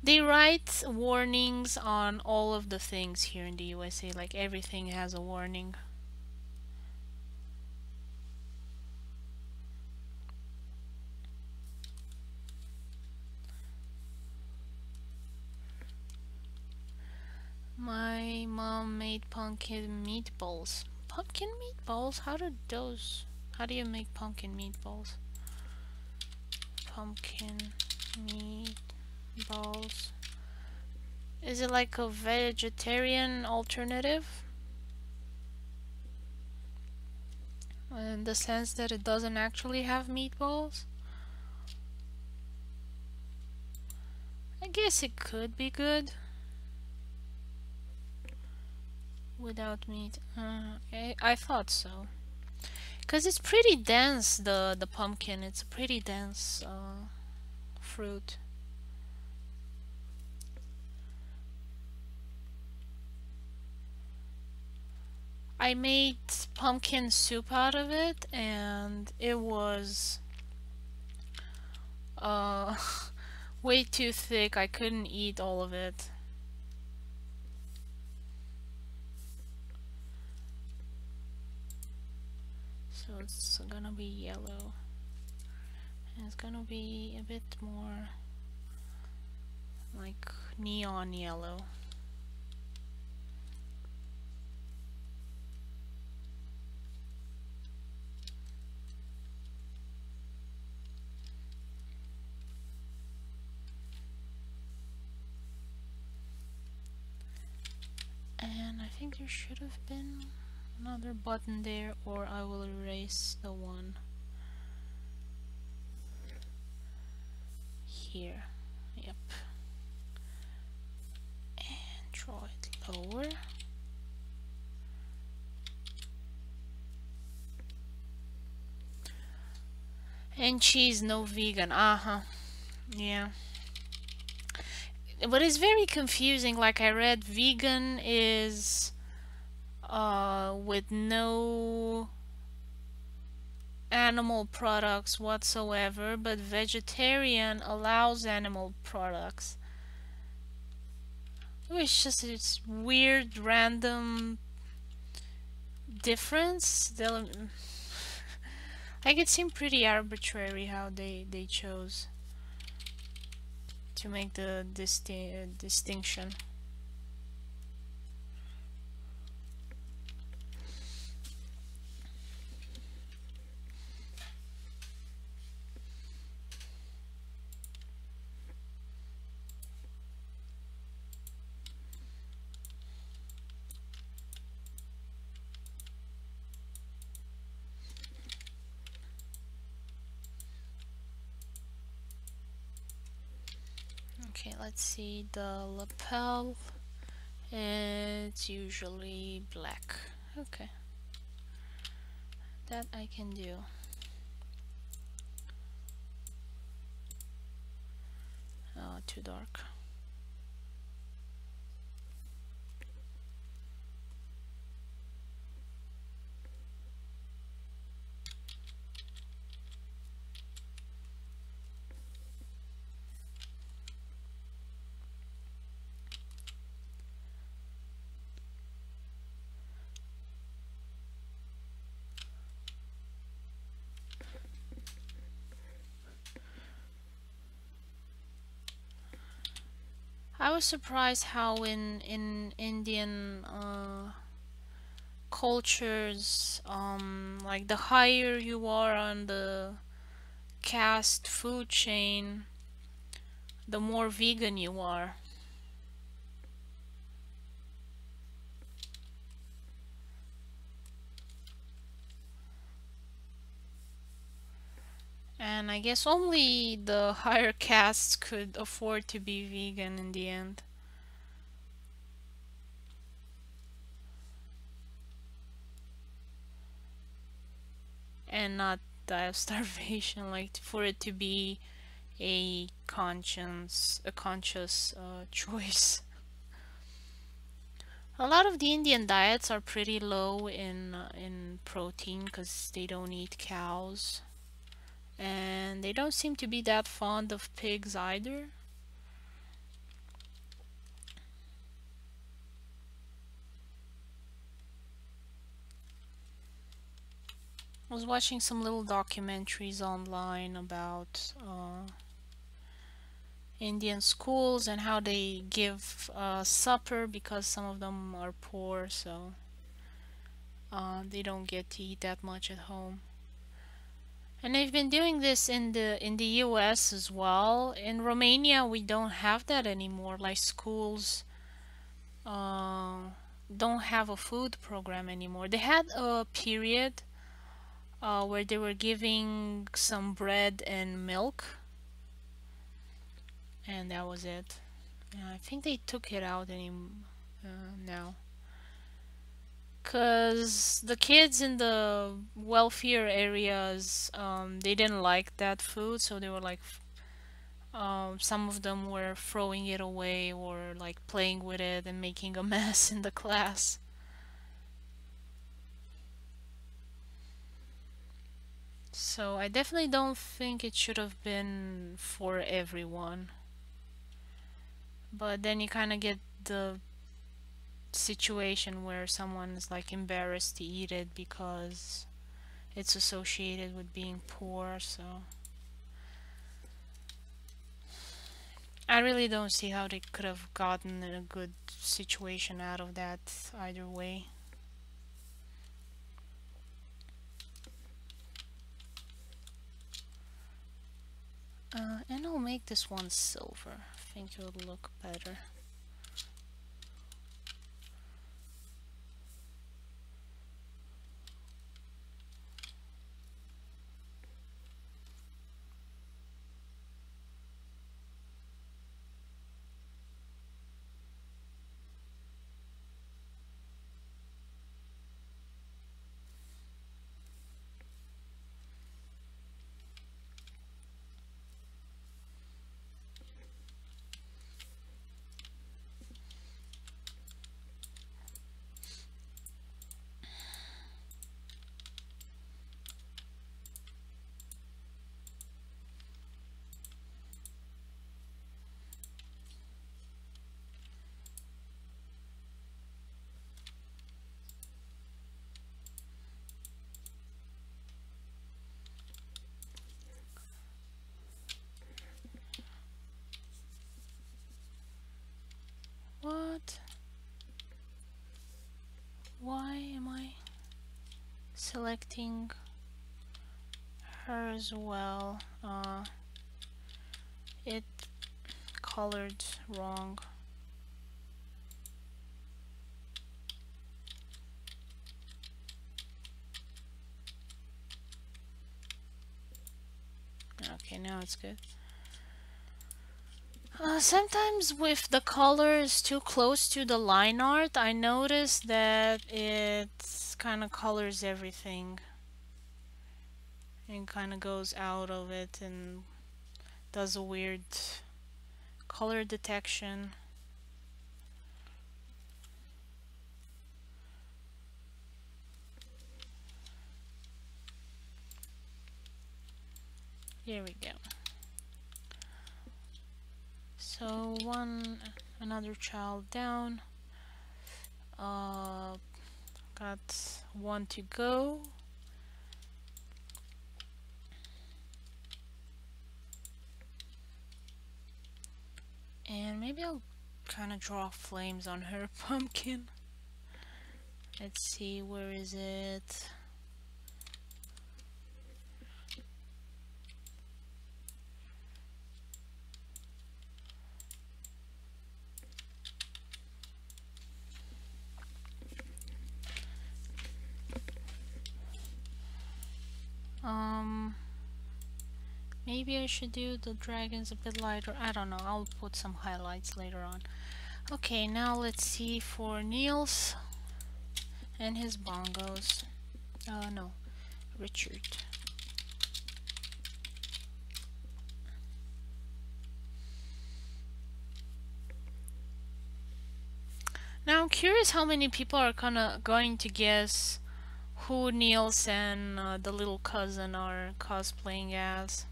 They write warnings on all of the things here in the USA. Like everything has a warning. My mom made pumpkin meatballs. Pumpkin meatballs? How do you make pumpkin meatballs? Pumpkin meatballs. Is it like a vegetarian alternative? In the sense that it doesn't actually have meatballs? I guess it could be good without meat. I thought so. Cause it's pretty dense, the pumpkin. It's a pretty dense fruit. I made pumpkin soup out of it, and it was uh way too thick. I couldn't eat all of it. So it's gonna be yellow. And it's gonna be a bit more like neon yellow. And I think there should have been another button there, or I will erase the one here. Yep. And draw And cheese, no vegan. Uh-huh. Yeah. But it's very confusing. Like I read vegan is with no animal products whatsoever, but vegetarian allows animal products. It's just it's weird random difference. Like it seemed pretty arbitrary how they chose to make the distinction. Okay, let's see the lapel. It's usually black. Okay, that I can do. Oh, too dark. I was surprised how in Indian cultures, like the higher you are on the caste food chain, the more vegan you are. And I guess only the higher castes could afford to be vegan in the end. And not die of starvation, like for it to be a conscious choice. A lot of the Indian diets are pretty low in protein because they don't eat cows, and they don't seem to be that fond of pigs either. I was watching some little documentaries online about Indian schools and how they give supper because some of them are poor, so they don't get to eat that much at home. And they've been doing this in the US as well. In Romania, we don't have that anymore. Like schools uh, don't have a food program anymore. They had a period where they were giving some bread and milk, and that was it. I think they took it out now. Cause the kids in the wealthier areas, they didn't like that food, so they were like, some of them were throwing it away or like playing with it and making a mess in the class. So I definitely don't think it should have been for everyone. But then you kind of get the situation where someone is like embarrassed to eat it because it's associated with being poor, so I really don't see how they could have gotten a good situation out of that either way. And I'll make this one silver. I think it would look better. why am I selecting her as well? It colored wrong. Okay, now it's good. Sometimes with the colors too close to the line art, I notice that it kind of colors everything and kind of goes out of it and does a weird color detection. Here we go. So another child down. Got one to go. And maybe I'll kind of draw flames on her pumpkin. Let's see, where is it? Maybe I should do the dragons a bit lighter. I don't know. I'll put some highlights later on. Okay, now let's see for Niels and his bongos. No, Richard. Now I'm curious how many people are going to guess who Niels and the little cousin are cosplaying as.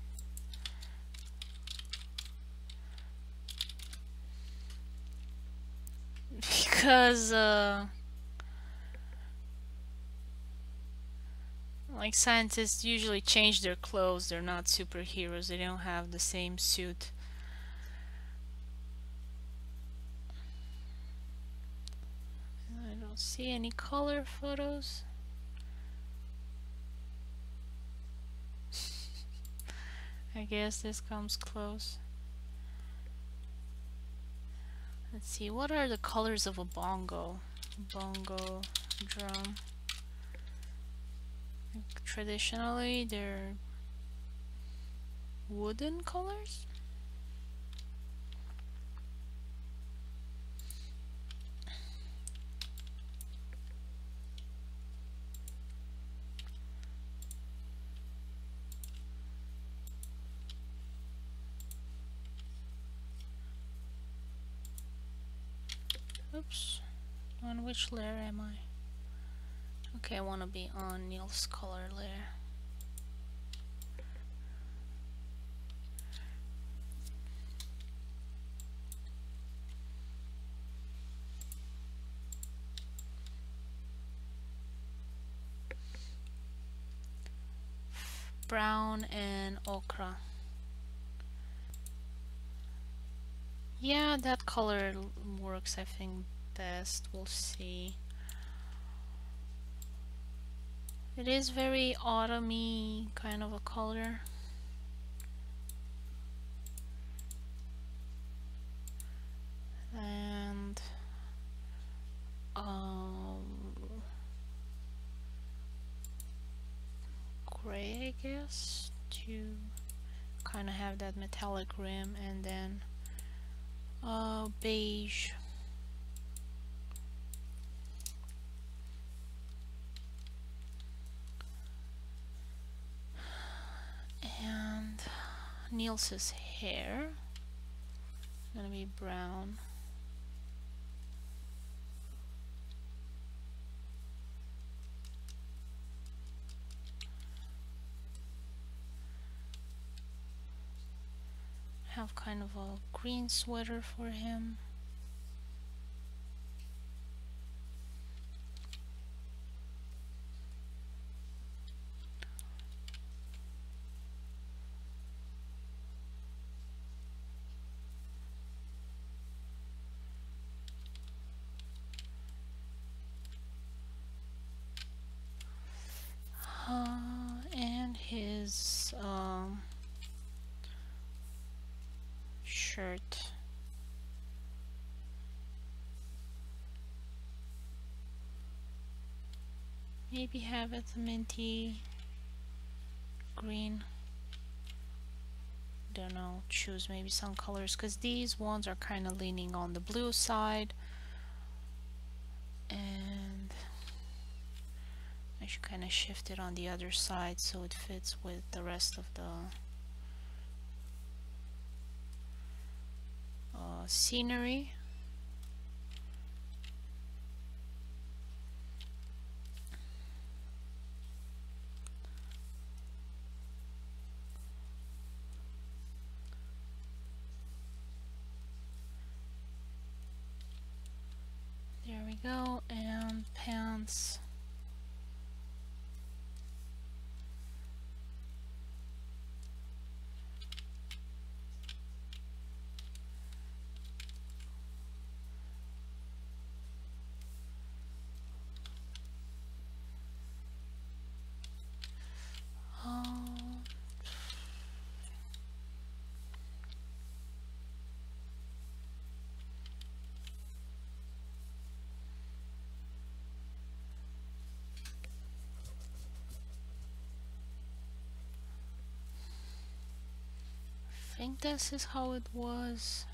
Because like scientists usually change their clothes, they're not superheroes, they don't have the same suit. I don't see any color photos. I guess this comes close. Let's see, what are the colors of a bongo? Bongo drum. Traditionally, they're wooden colors. Oops, on which layer am I? Okay, I want to be on Niels' color layer. Brown and ochre. Yeah, that color works, I think, best. We'll see. It is very autumny kind of a color. And gray, I guess, to kind of have that metallic rim, and then beige. And Niels's hair gonna be brown. Have kind of a green sweater for him. shirt. Maybe have it minty green. Don't know, choose maybe some colors because these ones are kind of leaning on the blue side, and I should kind of shift it on the other side so it fits with the rest of the scenery. There we go, and pants. I think this is how it was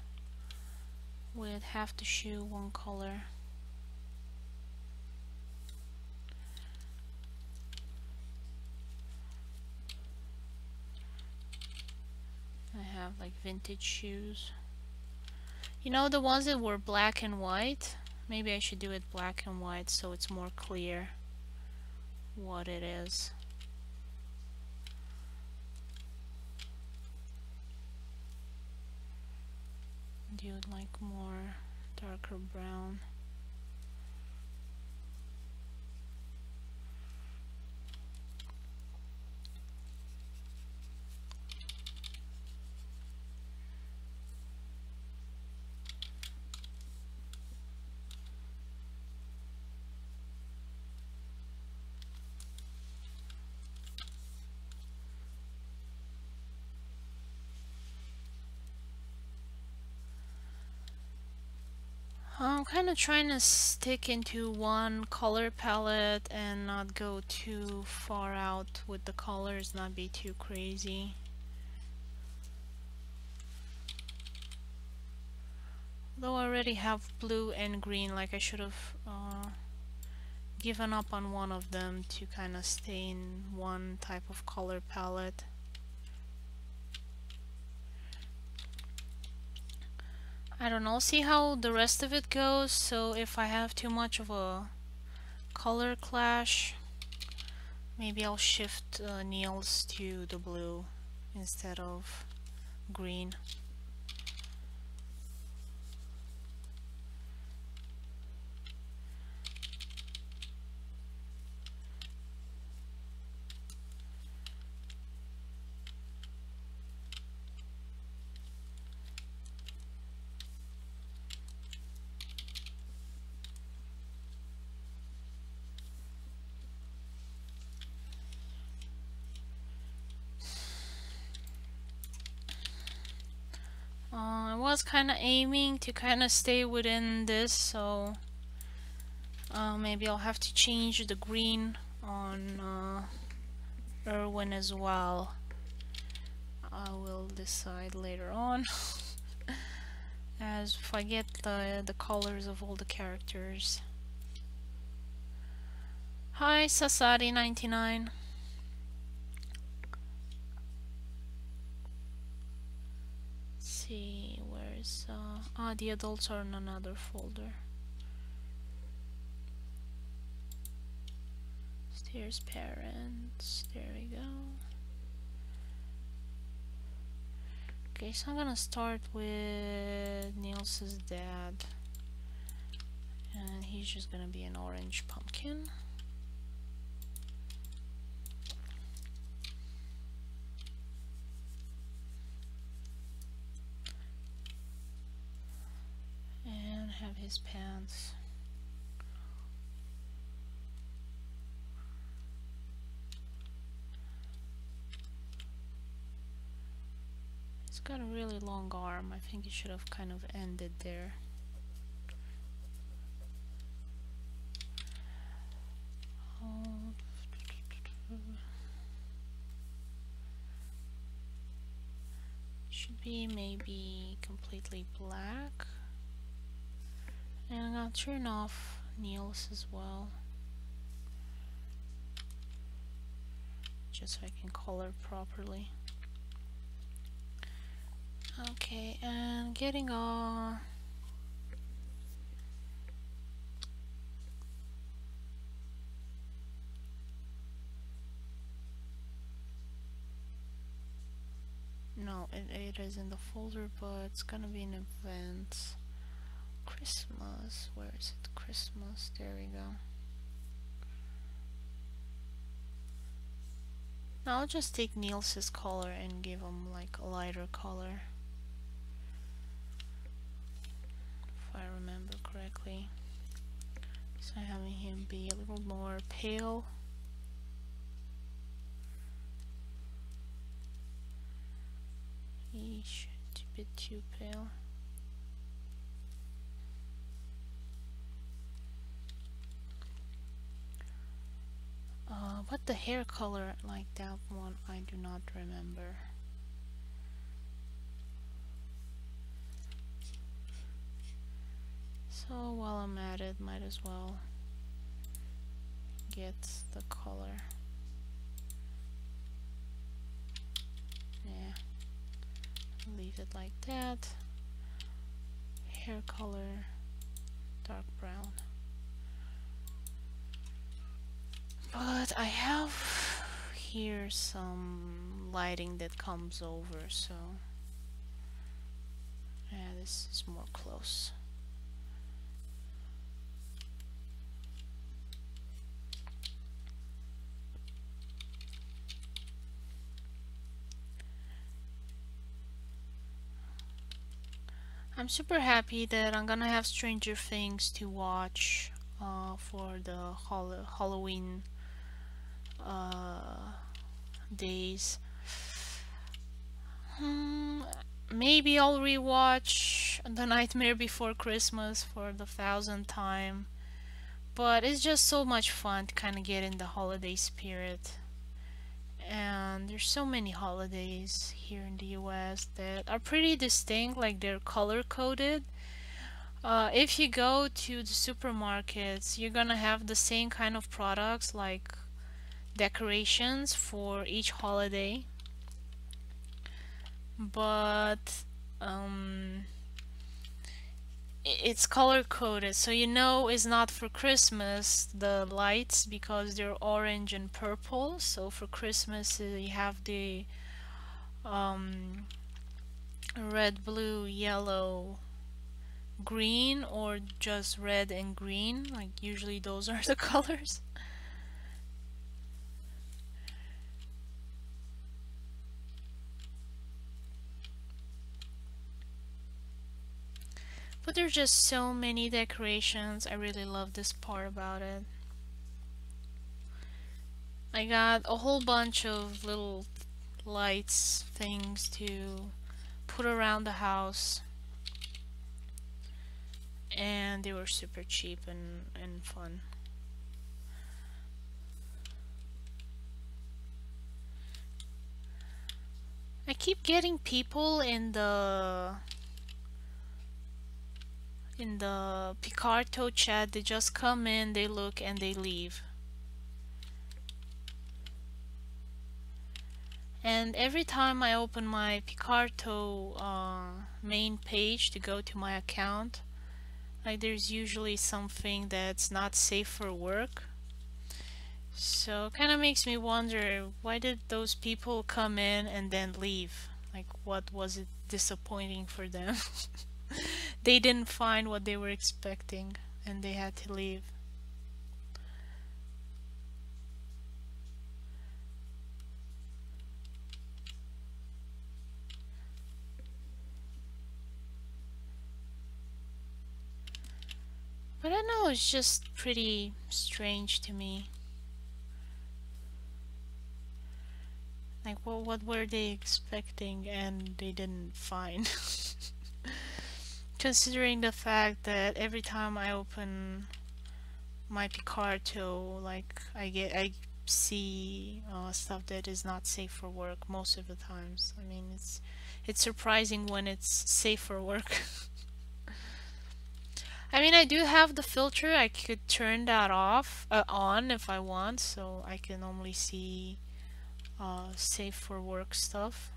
with half the shoe, one color. I have like vintage shoes. You know, the ones that were black and white? Maybe I should do it black and white so it's more clear what it is. Do it like more darker brown. I'm kind of trying to stick into one color palette and not go too far out with the colors, not be too crazy. Though I already have blue and green, like I should have given up on one of them to kind of stay in one type of color palette. I don't know, see how the rest of it goes. So if I have too much of a color clash, maybe I'll shift Niels to the blue instead of green. I was kind of aiming to kind of stay within this, so maybe I'll have to change the green on Irwin as well. I will decide later on as if I get the colors of all the characters. Hi Sasadi99. See, where's the adults are in another folder. Here's parents. There we go. Okay, so I'm gonna start with Niels's dad, and he's just gonna be an orange pumpkin. And have his pants. It's got a really long arm. I think it should have kind of ended there. Oh. Should be maybe completely black. And I'll turn off Niels as well, just so I can color properly. Okay, and getting all no, it is in the folder, but it's gonna be an event. Christmas, where is it? Christmas, there we go. Now I'll just take Niels's color and give him like a lighter color, if I remember correctly. So having him be a little more pale. Eesh, it's a bit too pale. What the hair color like that one, I do not remember. So while I'm at it, might as well get the color. Yeah, leave it like that. Hair color, dark brown. But I have here some lighting that comes over, so yeah, this is more close. I'm super happy that I'm gonna have Stranger Things to watch for the Halloween days. Maybe I'll rewatch The Nightmare Before Christmas for the 1000th time, but it's just so much fun to kind of get in the holiday spirit. And there's so many holidays here in the US that are pretty distinct, like they're color coded. If you go to the supermarkets, you're gonna have the same kind of products, like decorations for each holiday, but it's color coded, so you know it's not for Christmas, the lights, because they're orange and purple. So for Christmas you have the red, blue, yellow, green, or just red and green. Like usually those are the colors. But there's just so many decorations. I really love this part about it. I got a whole bunch of little lights things to put around the house, and they were super cheap and fun. I keep getting people in the Picarto chat. They just come in, they look, and they leave. And every time I open my Picarto main page to go to my account, like there's usually something that's not safe for work. So it kind of makes me wonder, why did those people come in and then leave? Like, what was it disappointing for them? They didn't find what they were expecting and they had to leave. But I know it's just pretty strange to me. Like, what were they expecting and they didn't find? Considering the fact that every time I open my Picarto, like I see stuff that is not safe for work most of the times. I mean, it's surprising when it's safe for work. I mean, I do have the filter. I could turn that off, on if I want, so I can only see safe for work stuff.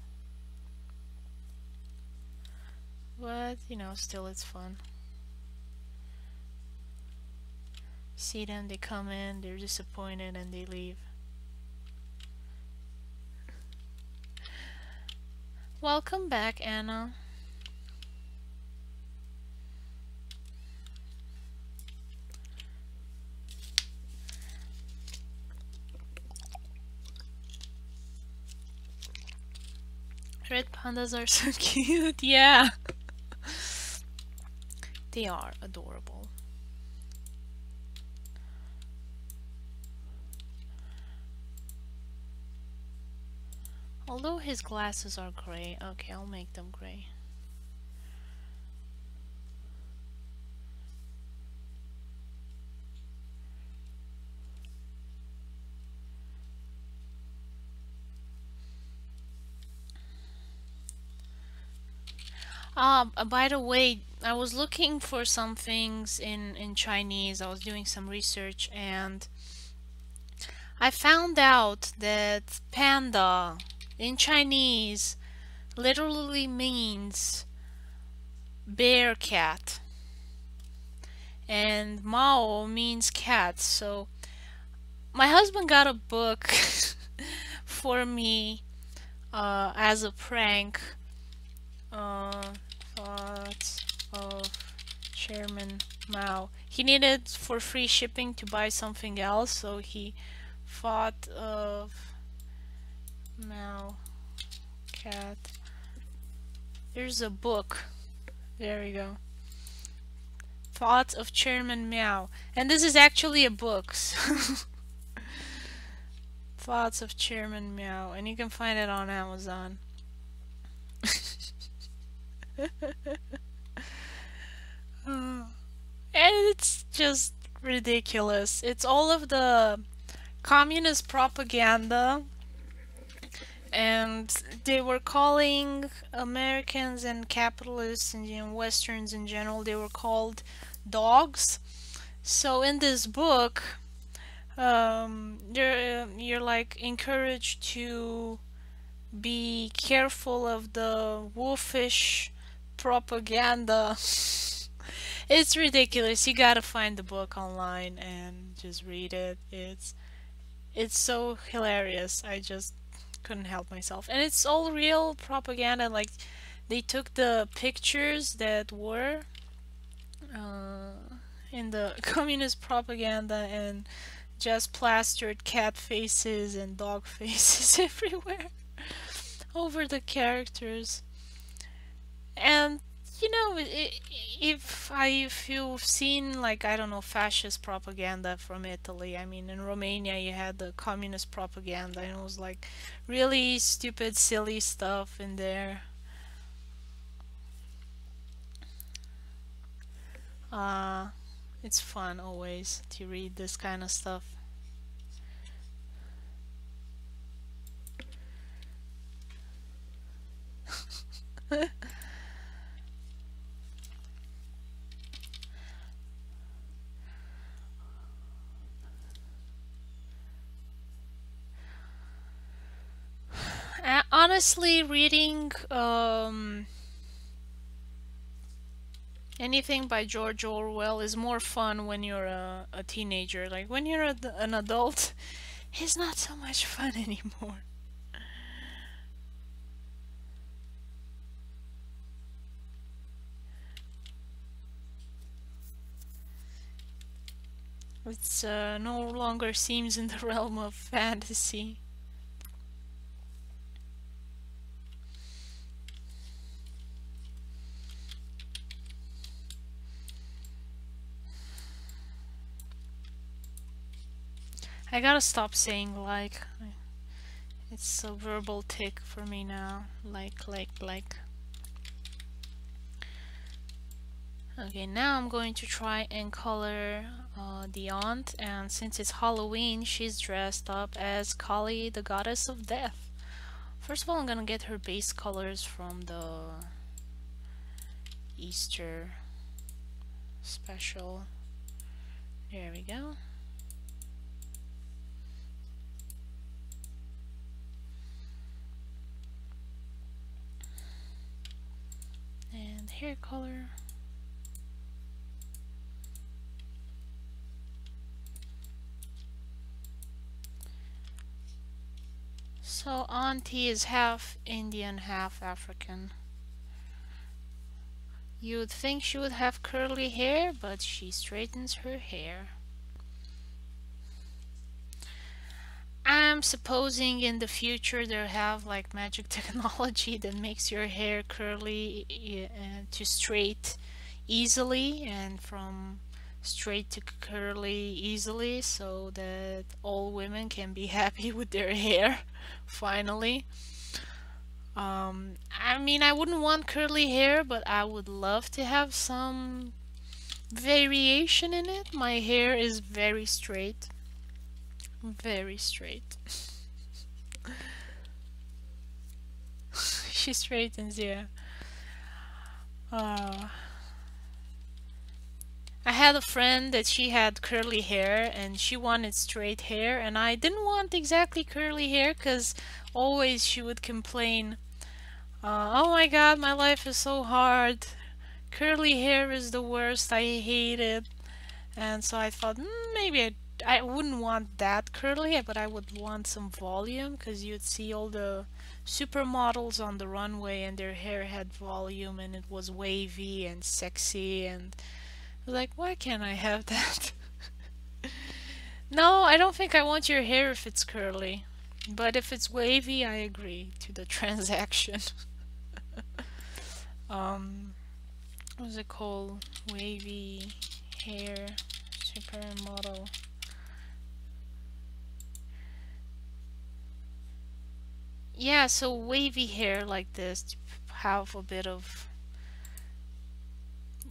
But, you know, still it's fun. See them, they come in, they're disappointed, and they leave. Welcome back, Anna. Red pandas are so cute. Yeah, they are adorable. Although his glasses are gray. Okay, I'll make them gray. By the way, I was looking for some things in Chinese. I was doing some research and I found out that panda in Chinese literally means bear cat and Mao means cat. So my husband got a book for me as a prank. Uh, Thoughts of Chairman Mao. He needed for free shipping to buy something else, so he thought of Mao cat. There's a book. There we go. Thoughts of Chairman Mao. And this is actually a book. Thoughts of Chairman Mao. And you can find it on Amazon. And it's just ridiculous. It's all of the communist propaganda, and they were calling Americans and capitalists and, you know, Westerns in general, they were called dogs. So in this book, you're like encouraged to be careful of the wolfish propaganda. It's ridiculous. You gotta find the book online and just read it. It's so hilarious. I just couldn't help myself. And it's all real propaganda. Like they took the pictures that were in the communist propaganda and just plastered cat faces and dog faces everywhere over the characters. And you know, if you've seen, like, I don't know, fascist propaganda from Italy. I mean, in Romania you had the communist propaganda, and it was like really stupid, silly stuff in there. Uh, it's fun always to read this kind of stuff. Honestly, reading anything by George Orwell is more fun when you're a teenager. Like when you're an adult, it's not so much fun anymore. It's no longer seems in the realm of fantasy. I gotta stop saying like. It's a verbal tick for me now. Like. Okay, now I'm going to try and color the aunt, and since it's Halloween, she's dressed up as Kali, the goddess of death. First of all, I'm gonna get her base colors from the Easter special. There we go. And hair color. So Auntie is half Indian, half African. You would think she would have curly hair, but she straightens her hair. I'm supposing in the future they'll have like magic technology that makes your hair curly to straight easily, and from straight to curly easily, so that all women can be happy with their hair finally. I mean, I wouldn't want curly hair, but I would love to have some variation in it. My hair is very straight. Very straight. She straightens, yeah. Uh, I had a friend that she had curly hair and she wanted straight hair, and I didn't want exactly curly hair because always she would complain, oh my god, my life is so hard. Curly hair is the worst. I hate it. And so I thought, maybe I wouldn't want that curly, but I would want some volume, because you'd see all the supermodels on the runway and their hair had volume and it was wavy and sexy, and I was like, why can't I have that? No, I don't think I want your hair if it's curly. But if it's wavy, I agree to the transaction. What's it called? Wavy hair supermodel. Yeah, so wavy hair like this to have a bit of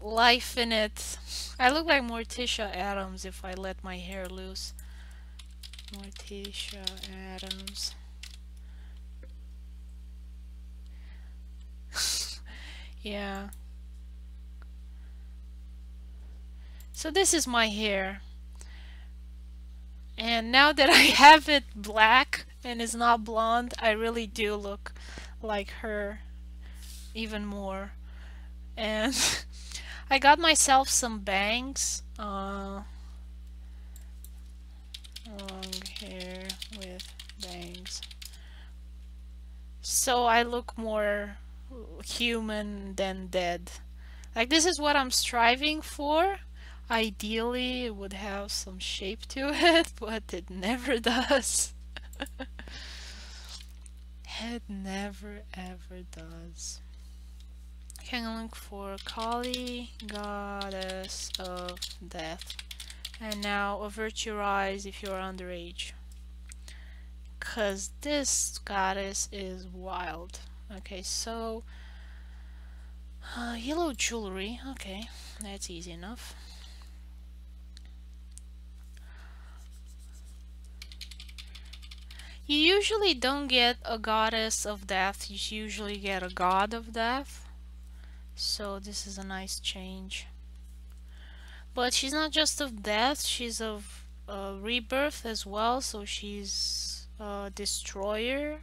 life in it. I look like Morticia Adams if I let my hair loose. Morticia Adams. Yeah. So this is my hair. And now that I have it black and it's not blonde, I really do look like her even more. And I got myself some bangs. Long hair with bangs. So I look more human than dead. Like, this is what I'm striving for. Ideally, it would have some shape to it, but it never does. It never ever does. Can I look for Kali, goddess of death? And now avert your eyes if you're underage. Cause this goddess is wild. Okay, so yellow jewelry. Okay, that's easy enough. You usually don't get a goddess of death, you usually get a god of death. So this is a nice change. But she's not just of death, she's of rebirth as well, so she's a destroyer.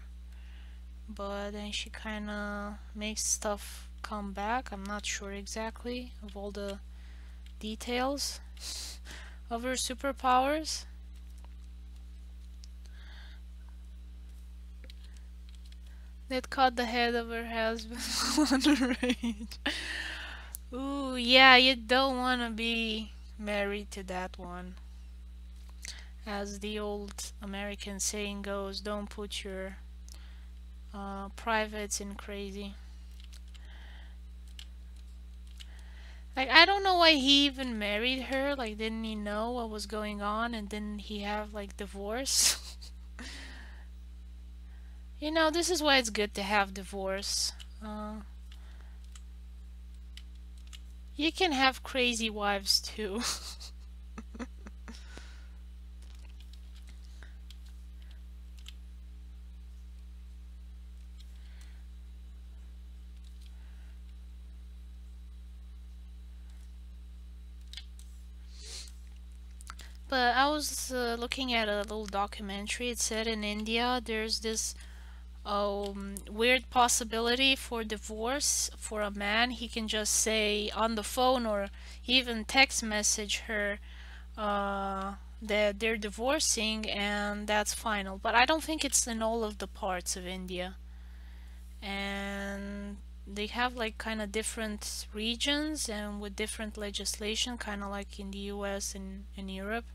But then she kinda makes stuff come back. I'm not sure exactly of all the details of her superpowers. That cut the head of her husband on the range. Ooh, yeah, you don't want to be married to that one. As the old American saying goes, don't put your privates in crazy. Like, I don't know why he even married her. Like, didn't he know what was going on, and didn't he have like divorce? You know, this is why it's good to have divorce. You can have crazy wives too. But I was looking at a little documentary. It said in India there's this weird possibility for divorce for a man. He can just say on the phone or even text message her that they're divorcing and that's final. But I don't think it's in all of the parts of India. And they have like kind of different regions and with different legislation, kind of like in the US and in Europe,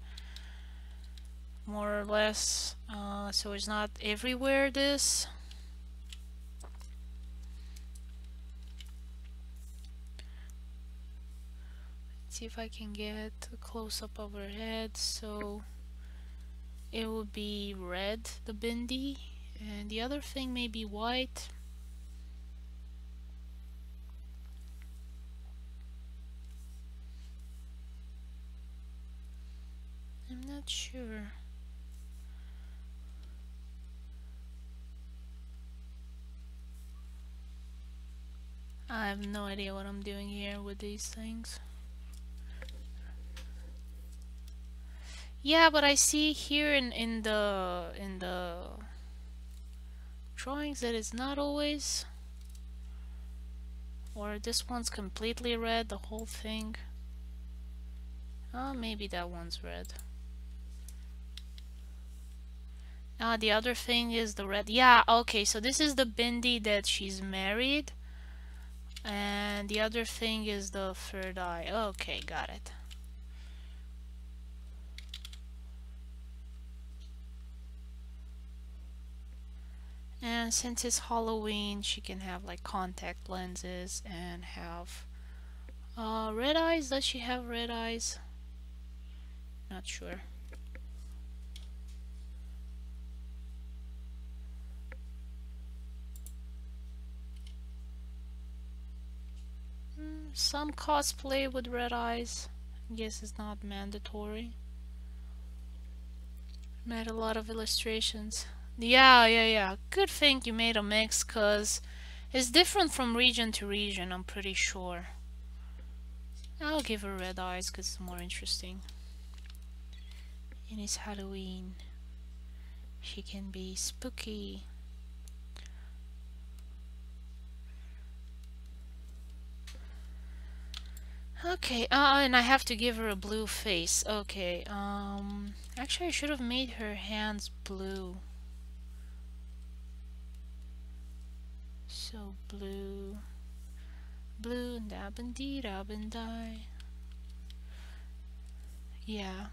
more or less. So it's not everywhere this. Let's see if I can get a close-up of her head. So it would be red, the bindi, and the other thing may be white. I'm not sure. I have no idea what I'm doing here with these things. Yeah, but I see here in the drawings that it's not always, or this one's completely red, the whole thing. Oh, maybe that one's red. Ah, the other thing is the red. Yeah, okay, so this is the bindi that she's married. And the other thing is the third eye. Okay, got it. And since it's Halloween, she can have like contact lenses and have red eyes. Does she have red eyes? Not sure. Some cosplay with red eyes. I guess it's not mandatory. Made a lot of illustrations. Yeah. Good thing you made a mix, cause it's different from region to region, I'm pretty sure. I'll give her red eyes cause it's more interesting. And it's Halloween. She can be spooky. Okay, and I have to give her a blue face. Okay, actually I should have made her hands blue. So blue, blue, dabandi, dabandai. Yeah.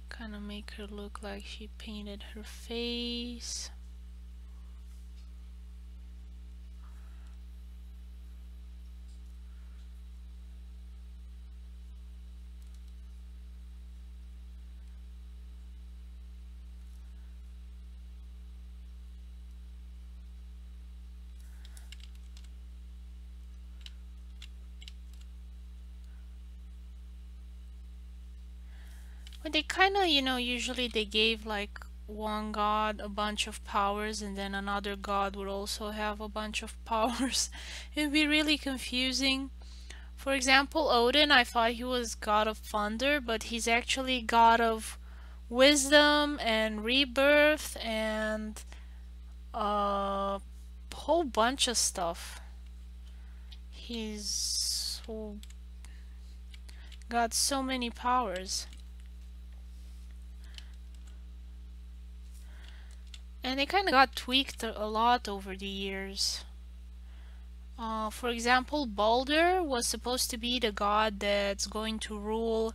Kind of make her look like she painted her face. But they kind of, usually they gave like one god a bunch of powers and then another god would also have a bunch of powers. It'd be really confusing. For example, Odin, I thought he was god of thunder, but he's actually god of wisdom and rebirth and a whole bunch of stuff. He's got so many powers. And they kind of got tweaked a lot over the years. For example, Balder was supposed to be the god that's going to rule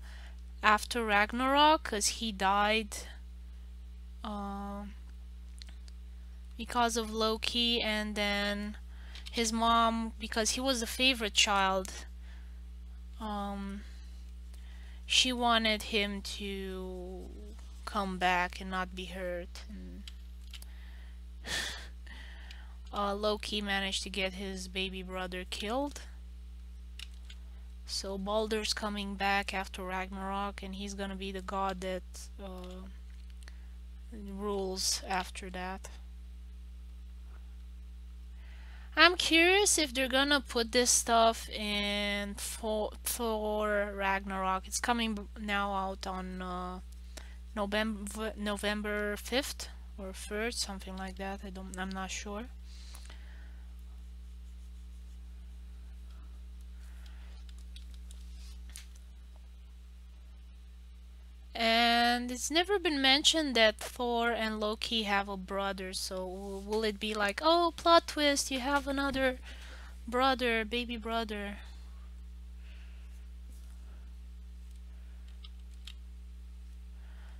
after Ragnarok because he died because of Loki, and then his mom, because he was the favorite child, Um, she wanted him to come back and not be hurt. And Loki managed to get his baby brother killed. So Baldur's coming back after Ragnarok, and he's gonna be the god that rules after that. I'm curious if they're gonna put this stuff in Thor Ragnarok. It's coming now out on November 5th or 1st, something like that. I'm not sure. And it's never been mentioned that Thor and Loki have a brother, so will it be like, oh, plot twist, you have another brother, baby brother?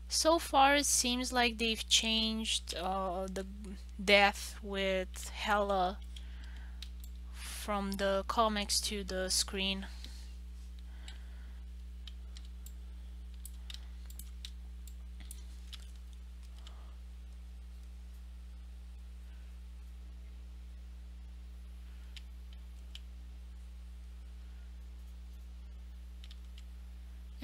So far, it seems like they've changed the death with Hela from the comics to the screen.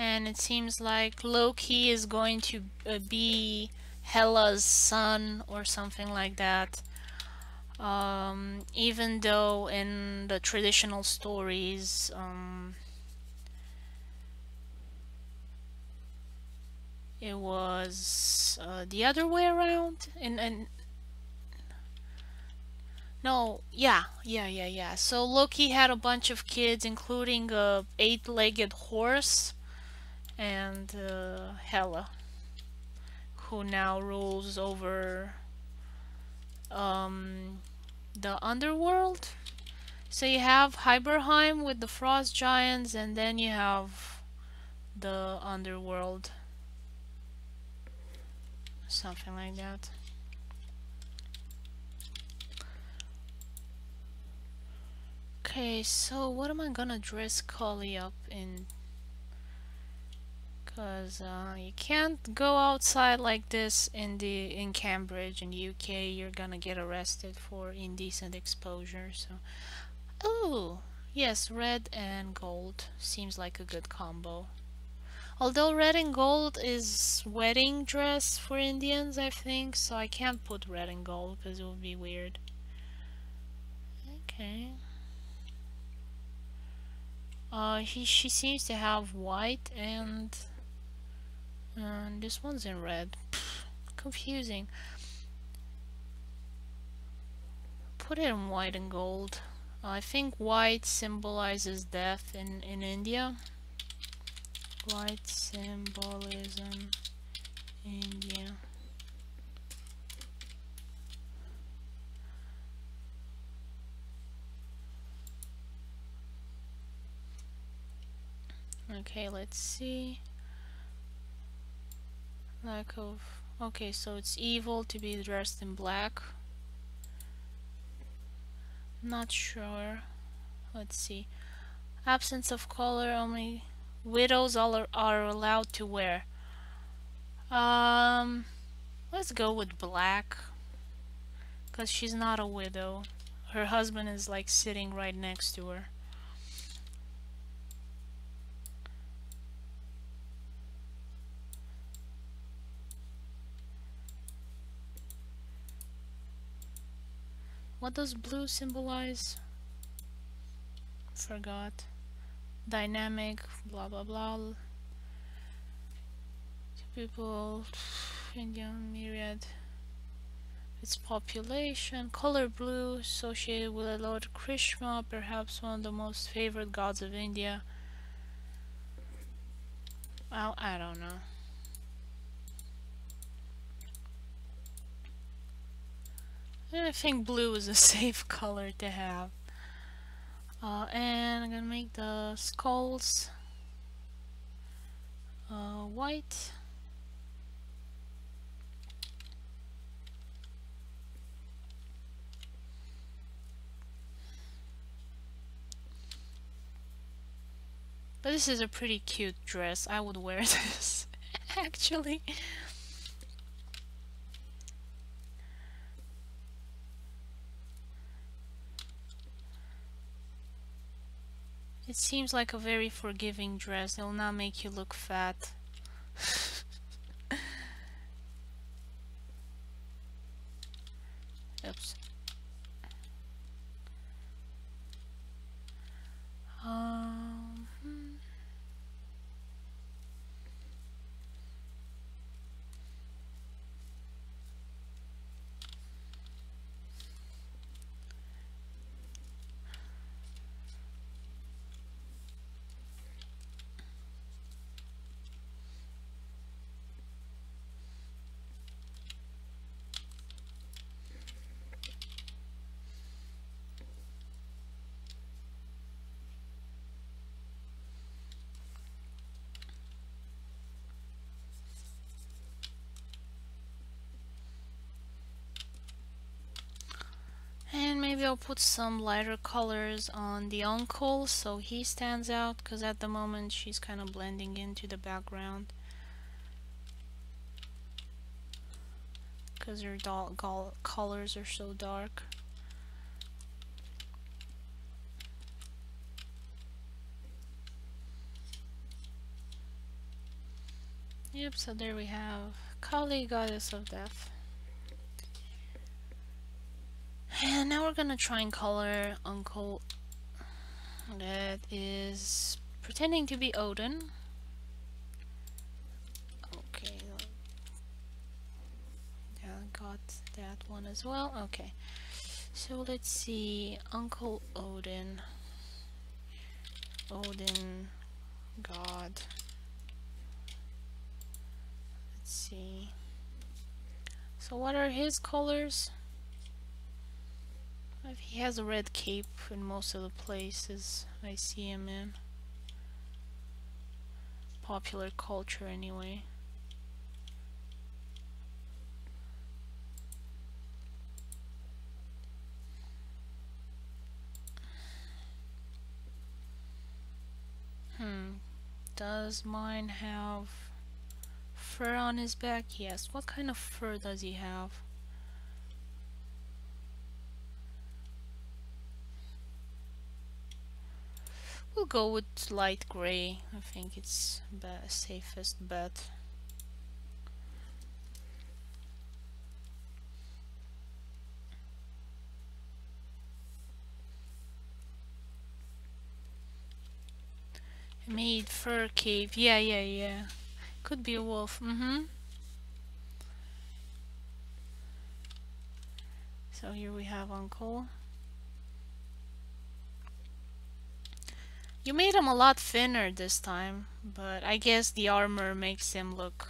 And it seems like Loki is going to be Hela's son or something like that. Even though in the traditional stories, it was the other way around. And no, yeah. So Loki had a bunch of kids, including a eight-legged horse and Hela, who now rules over um, the underworld. So you have Hyberheim with the frost giants, and then you have the underworld, something like that. Okay, so what am I gonna dress Cully up in? Cause you can't go outside like this in Cambridge in UK. You're gonna get arrested for indecent exposure. So, oh yes, red and gold seems like a good combo. Although red and gold is wedding dress for Indians, I think, so I can't put red and gold because it would be weird. Okay. She seems to have white and this one's in red. Pfft, confusing. Put it in white and gold. I think white symbolizes death in India. White symbolism, India. Okay, let's see. Lack of... Okay, so it's evil to be dressed in black. Not sure. Let's see. Absence of color, only widows are allowed to wear. Um, let's go with black. Because she's not a widow. Her husband is like sitting right next to her. What does blue symbolize? Forgot. Dynamic, blah blah blah. People, Indian myriad. Its population. Color blue, associated with Lord Krishna, perhaps one of the most favored gods of India. Well, I don't know. I think blue is a safe color to have. And I'm gonna make the skulls white. But this is a pretty cute dress. I would wear this, actually. It seems like a very forgiving dress. It will not make you look fat. Oops. Hmm. And maybe I'll put some lighter colors on the uncle so he stands out, because at the moment she's kind of blending into the background because her colors are so dark. Yep, so there we have Kali, goddess of death. And now we're gonna try and color Uncle that is pretending to be Odin. Okay, yeah, got that one as well. Okay, so let's see, Uncle Odin. Odin, God. Let's see. So what are his colors? He has a red cape in most of the places I see him in. Popular culture anyway. Does mine have fur on his back? Yes. What kind of fur does he have? We'll go with light gray. I think it's the safest bet. Made fur cave. Yeah. Could be a wolf. So here we have Uncle. You made him a lot thinner this time, but I guess the armor makes him look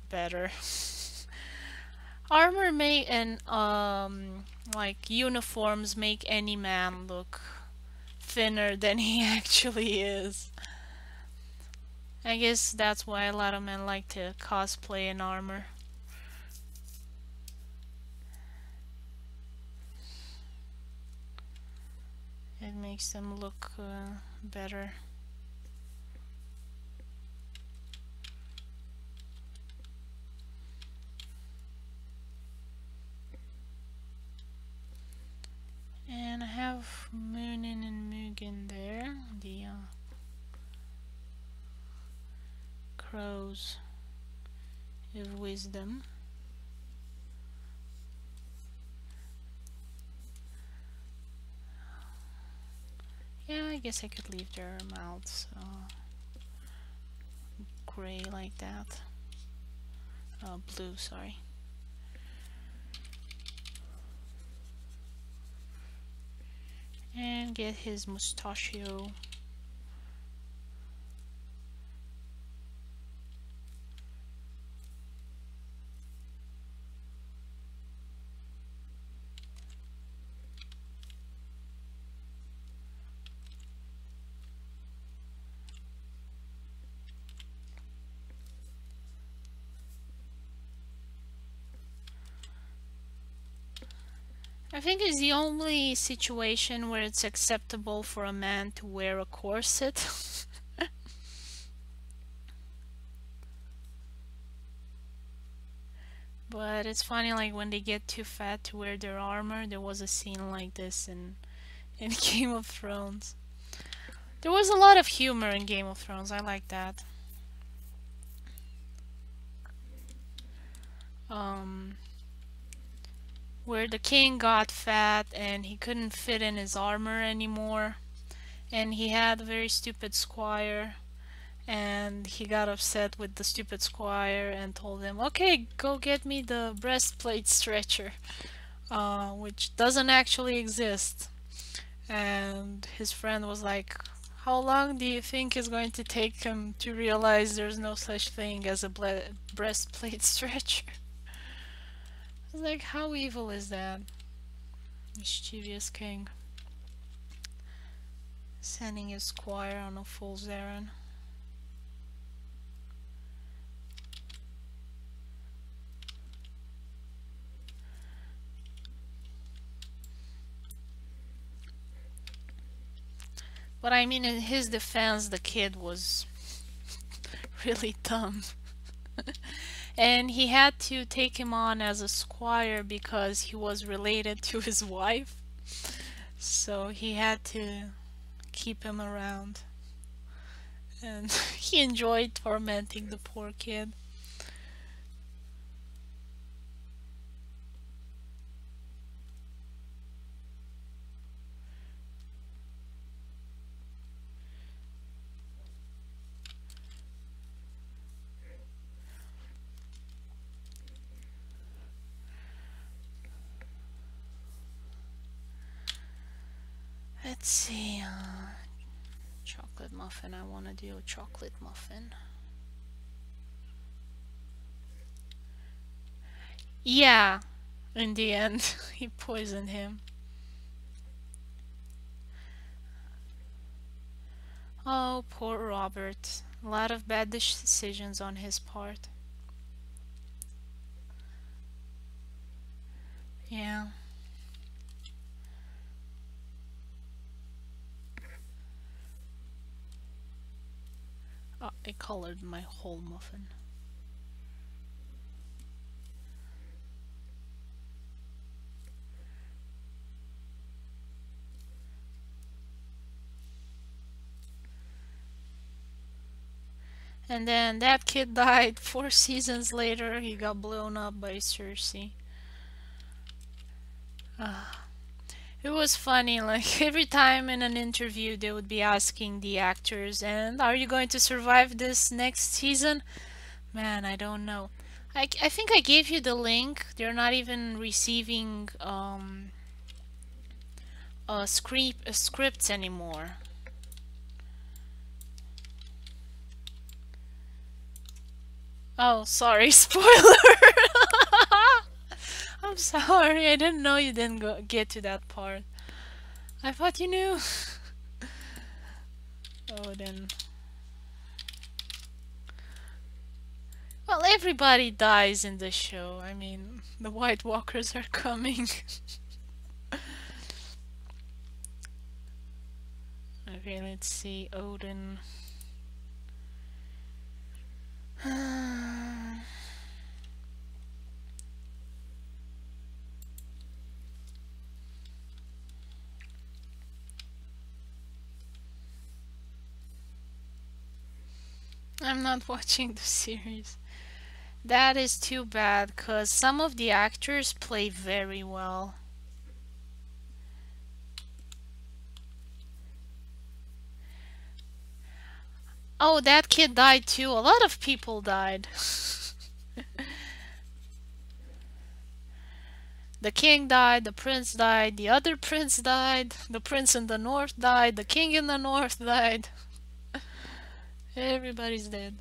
better. Armor and like uniforms make any man look thinner than he actually is. I guess that's why a lot of men like to cosplay in armor. It makes them look better. And I have Moonin and Mugen there, the crows of wisdom. Yeah, I guess I could leave their mouths gray like that. Blue, sorry. And get his mustachio. I think it's the only situation where it's acceptable for a man to wear a corset. But it's funny, like when they get too fat to wear their armor. There was a scene like this in Game of Thrones. There was a lot of humor in Game of Thrones. I like that. Um, where the king got fat and he couldn't fit in his armor anymore, and he had a very stupid squire, and he got upset with the stupid squire and told him, "Okay, go get me the breastplate stretcher," which doesn't actually exist. And his friend was like, "How long do you think it's going to take him to realize there's no such thing as a breastplate stretcher?" I was like, how evil is that? Mischievous king. Sending his squire on a fool's errand. But I mean, in his defense, the kid was really dumb. And he had to take him on as a squire because he was related to his wife. So he had to keep him around. And he enjoyed tormenting the poor kid. Let's see. Chocolate muffin. I want to do a chocolate muffin. Yeah, in the end, he poisoned him. Oh, poor Robert. A lot of bad decisions on his part. Yeah. Oh, I colored my whole muffin. And then that kid died 4 seasons later. He got blown up by Cersei. It was funny, like every time in an interview they would be asking the actors, and are you going to survive this next season? Man, I don't know. I think I gave you the link. They're not even receiving scripts anymore. Oh, sorry, spoiler. I'm sorry. I didn't know you didn't get to that part. I thought you knew. Oh, then. Well, everybody dies in the show. I mean, the White Walkers are coming. Okay, let's see. Odin. I'm not watching the series. That is too bad, because some of the actors play very well. Oh, that kid died too. A lot of people died. The king died, the prince died, the other prince died, the prince in the north died, the king in the north died. Everybody's dead.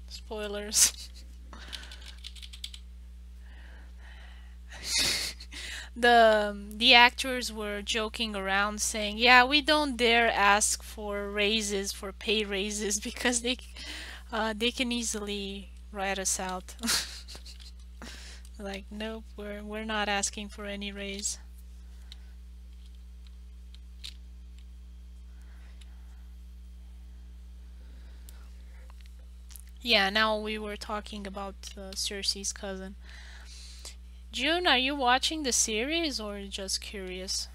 Spoilers. The actors were joking around saying, "Yeah, we don't dare ask for raises, for pay raises, because they can easily write us out." Like, nope, we're not asking for any raise. Yeah, now we were talking about Cersei's cousin. June, are you watching the series or just curious?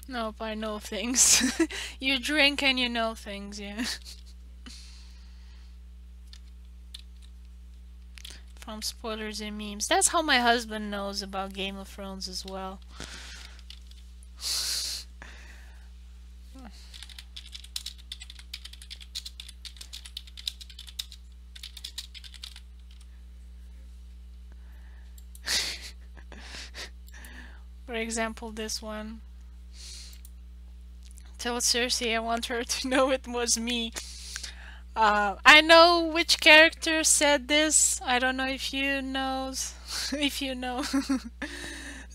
Nope, I know things. You drink and you know things, yeah. From spoilers and memes. That's how my husband knows about Game of Thrones as well. For example, this one. Tell Cersei I want her to know it was me. I know which character said this. I don't know if you knows, if you know,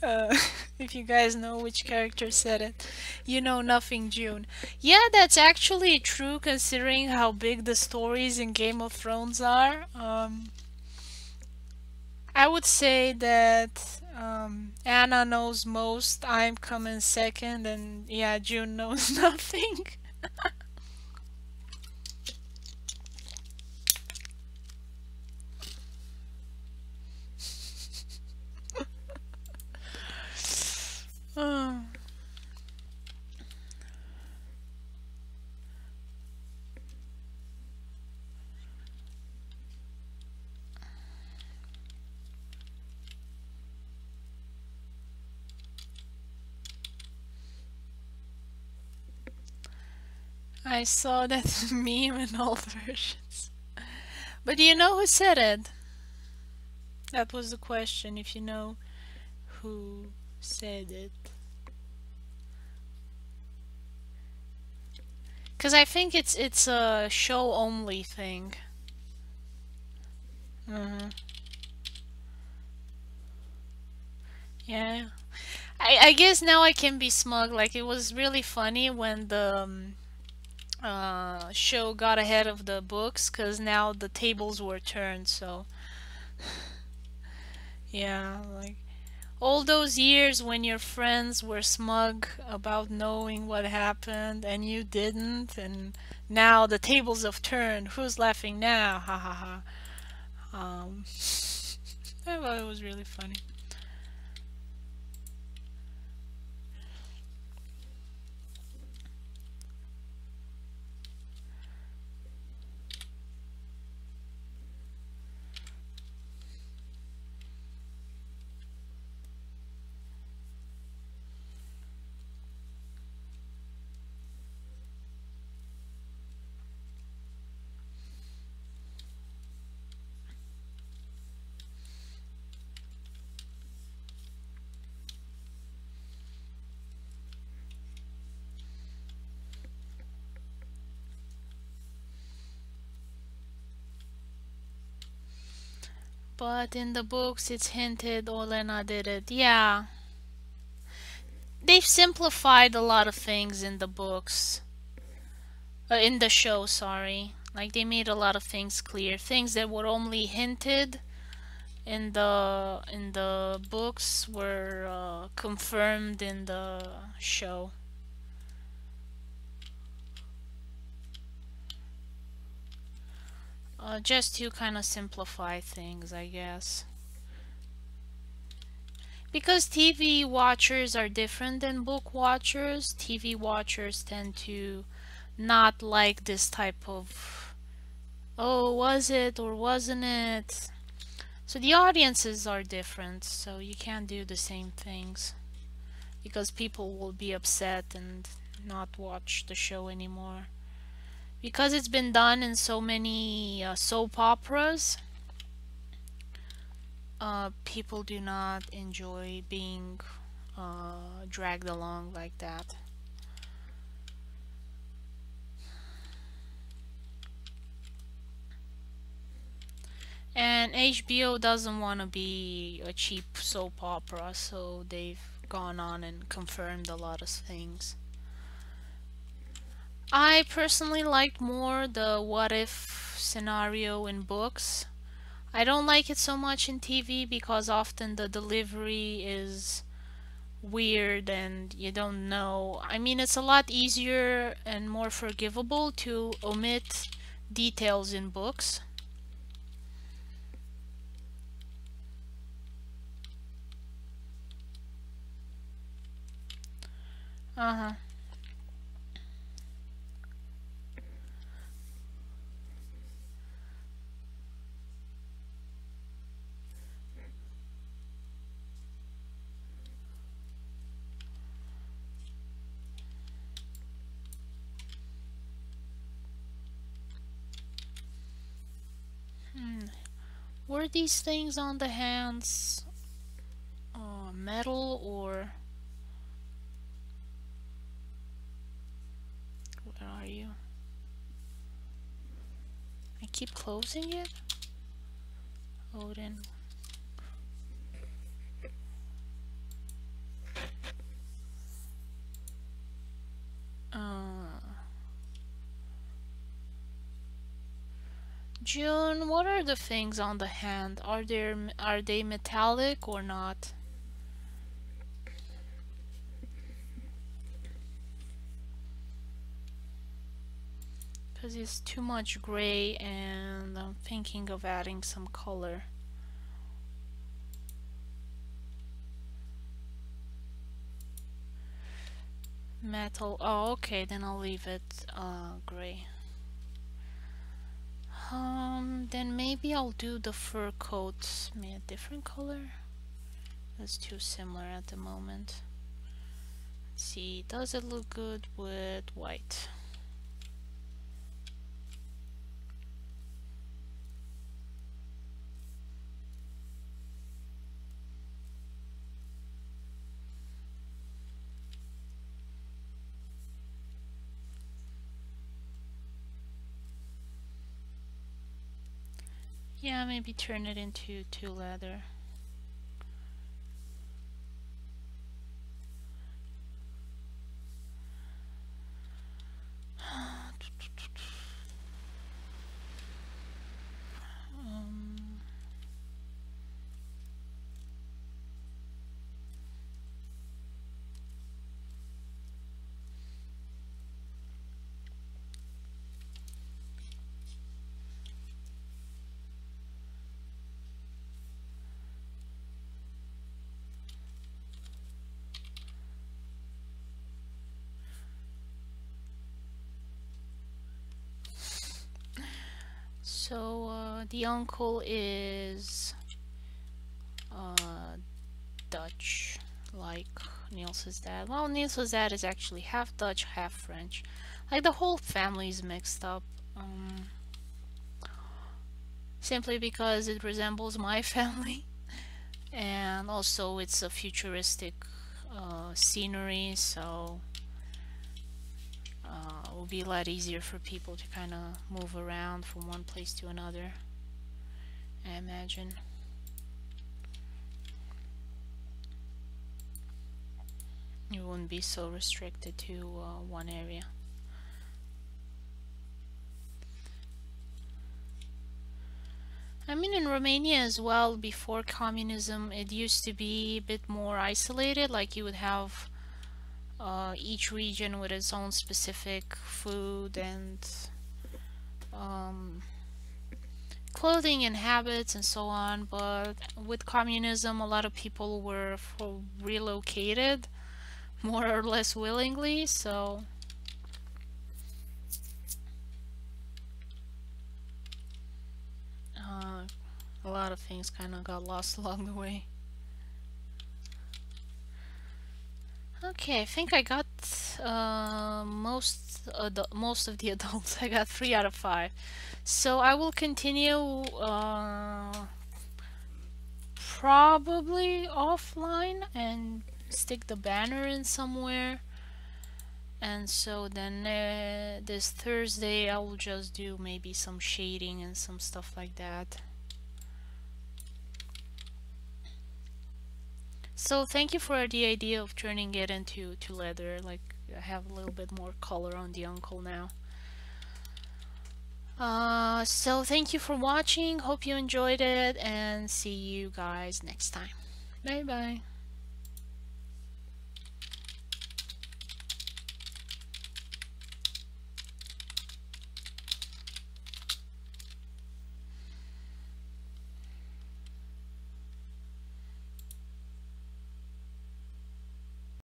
uh, if you guys know which character said it. You know nothing, June. Yeah, that's actually true considering how big the stories in Game of Thrones are. I would say that Anna knows most. I'm coming second, and yeah, June knows nothing. Oh. I saw that meme in all versions. But do you know who said it? That was the question, if you know who said it. Because I think it's a show only thing. hmm Yeah. I guess now I can be smug. Like, it was really funny when the show got ahead of the books, because now the tables were turned, so yeah, like all those years when your friends were smug about knowing what happened and you didn't, and now the tables have turned. Who's laughing now? Ha ha ha. Um, I thought it was really funny. But in the books, it's hinted Olena did it. Yeah, they've simplified a lot of things in the books. In the show, sorry. Like, they made a lot of things clear. Things that were only hinted in the books were confirmed in the show. Just to kind of simplify things, I guess. Because TV watchers are different than book watchers, TV watchers tend to not like this type of, oh, was it or wasn't it? So the audiences are different, so you can't do the same things because people will be upset and not watch the show anymore. Because it's been done in so many soap operas, people do not enjoy being dragged along like that. And HBO doesn't want to be a cheap soap opera, so they've gone on and confirmed a lot of things. I personally liked more the what if scenario in books. I don't like it so much in TV because often the delivery is weird and you don't know. I mean, it's a lot easier and more forgivable to omit details in books. Uh-huh. Hmm. Were these things on the hands metal or where are you? I keep closing it. Odin. Uh, June, what are the things on the hand? Are they metallic or not? Because it's too much gray and I'm thinking of adding some color. Metal. Oh, okay, then I'll leave it gray. Then maybe I'll do the fur coat maybe a different color. That's too similar at the moment. Let's see, does it look good with white? Yeah, maybe turn it into leather. Um, so the uncle is uh, Dutch, like Niels' dad. Well, Niels' dad is actually half Dutch, half French. Like the whole family's mixed up. Simply because it resembles my family, and also it's a futuristic scenery, so it will be a lot easier for people to kind of move around from one place to another, I imagine. You wouldn't be so restricted to one area. I mean, in Romania as well, before communism, it used to be a bit more isolated. Like you would have each region with its own specific food and um, clothing and habits and so on. But with communism, a lot of people were relocated more or less willingly. So uh, a lot of things kind of got lost along the way. Okay, I think I got most of the adults. I got 3 out of 5. So I will continue probably offline and stick the banner in somewhere. And so then this Thursday I will just do maybe some shading and some stuff like that. So thank you for the idea of turning it into leather. Like I have a little bit more color on the uncle now. So thank you for watching. Hope you enjoyed it, and see you guys next time. Bye bye.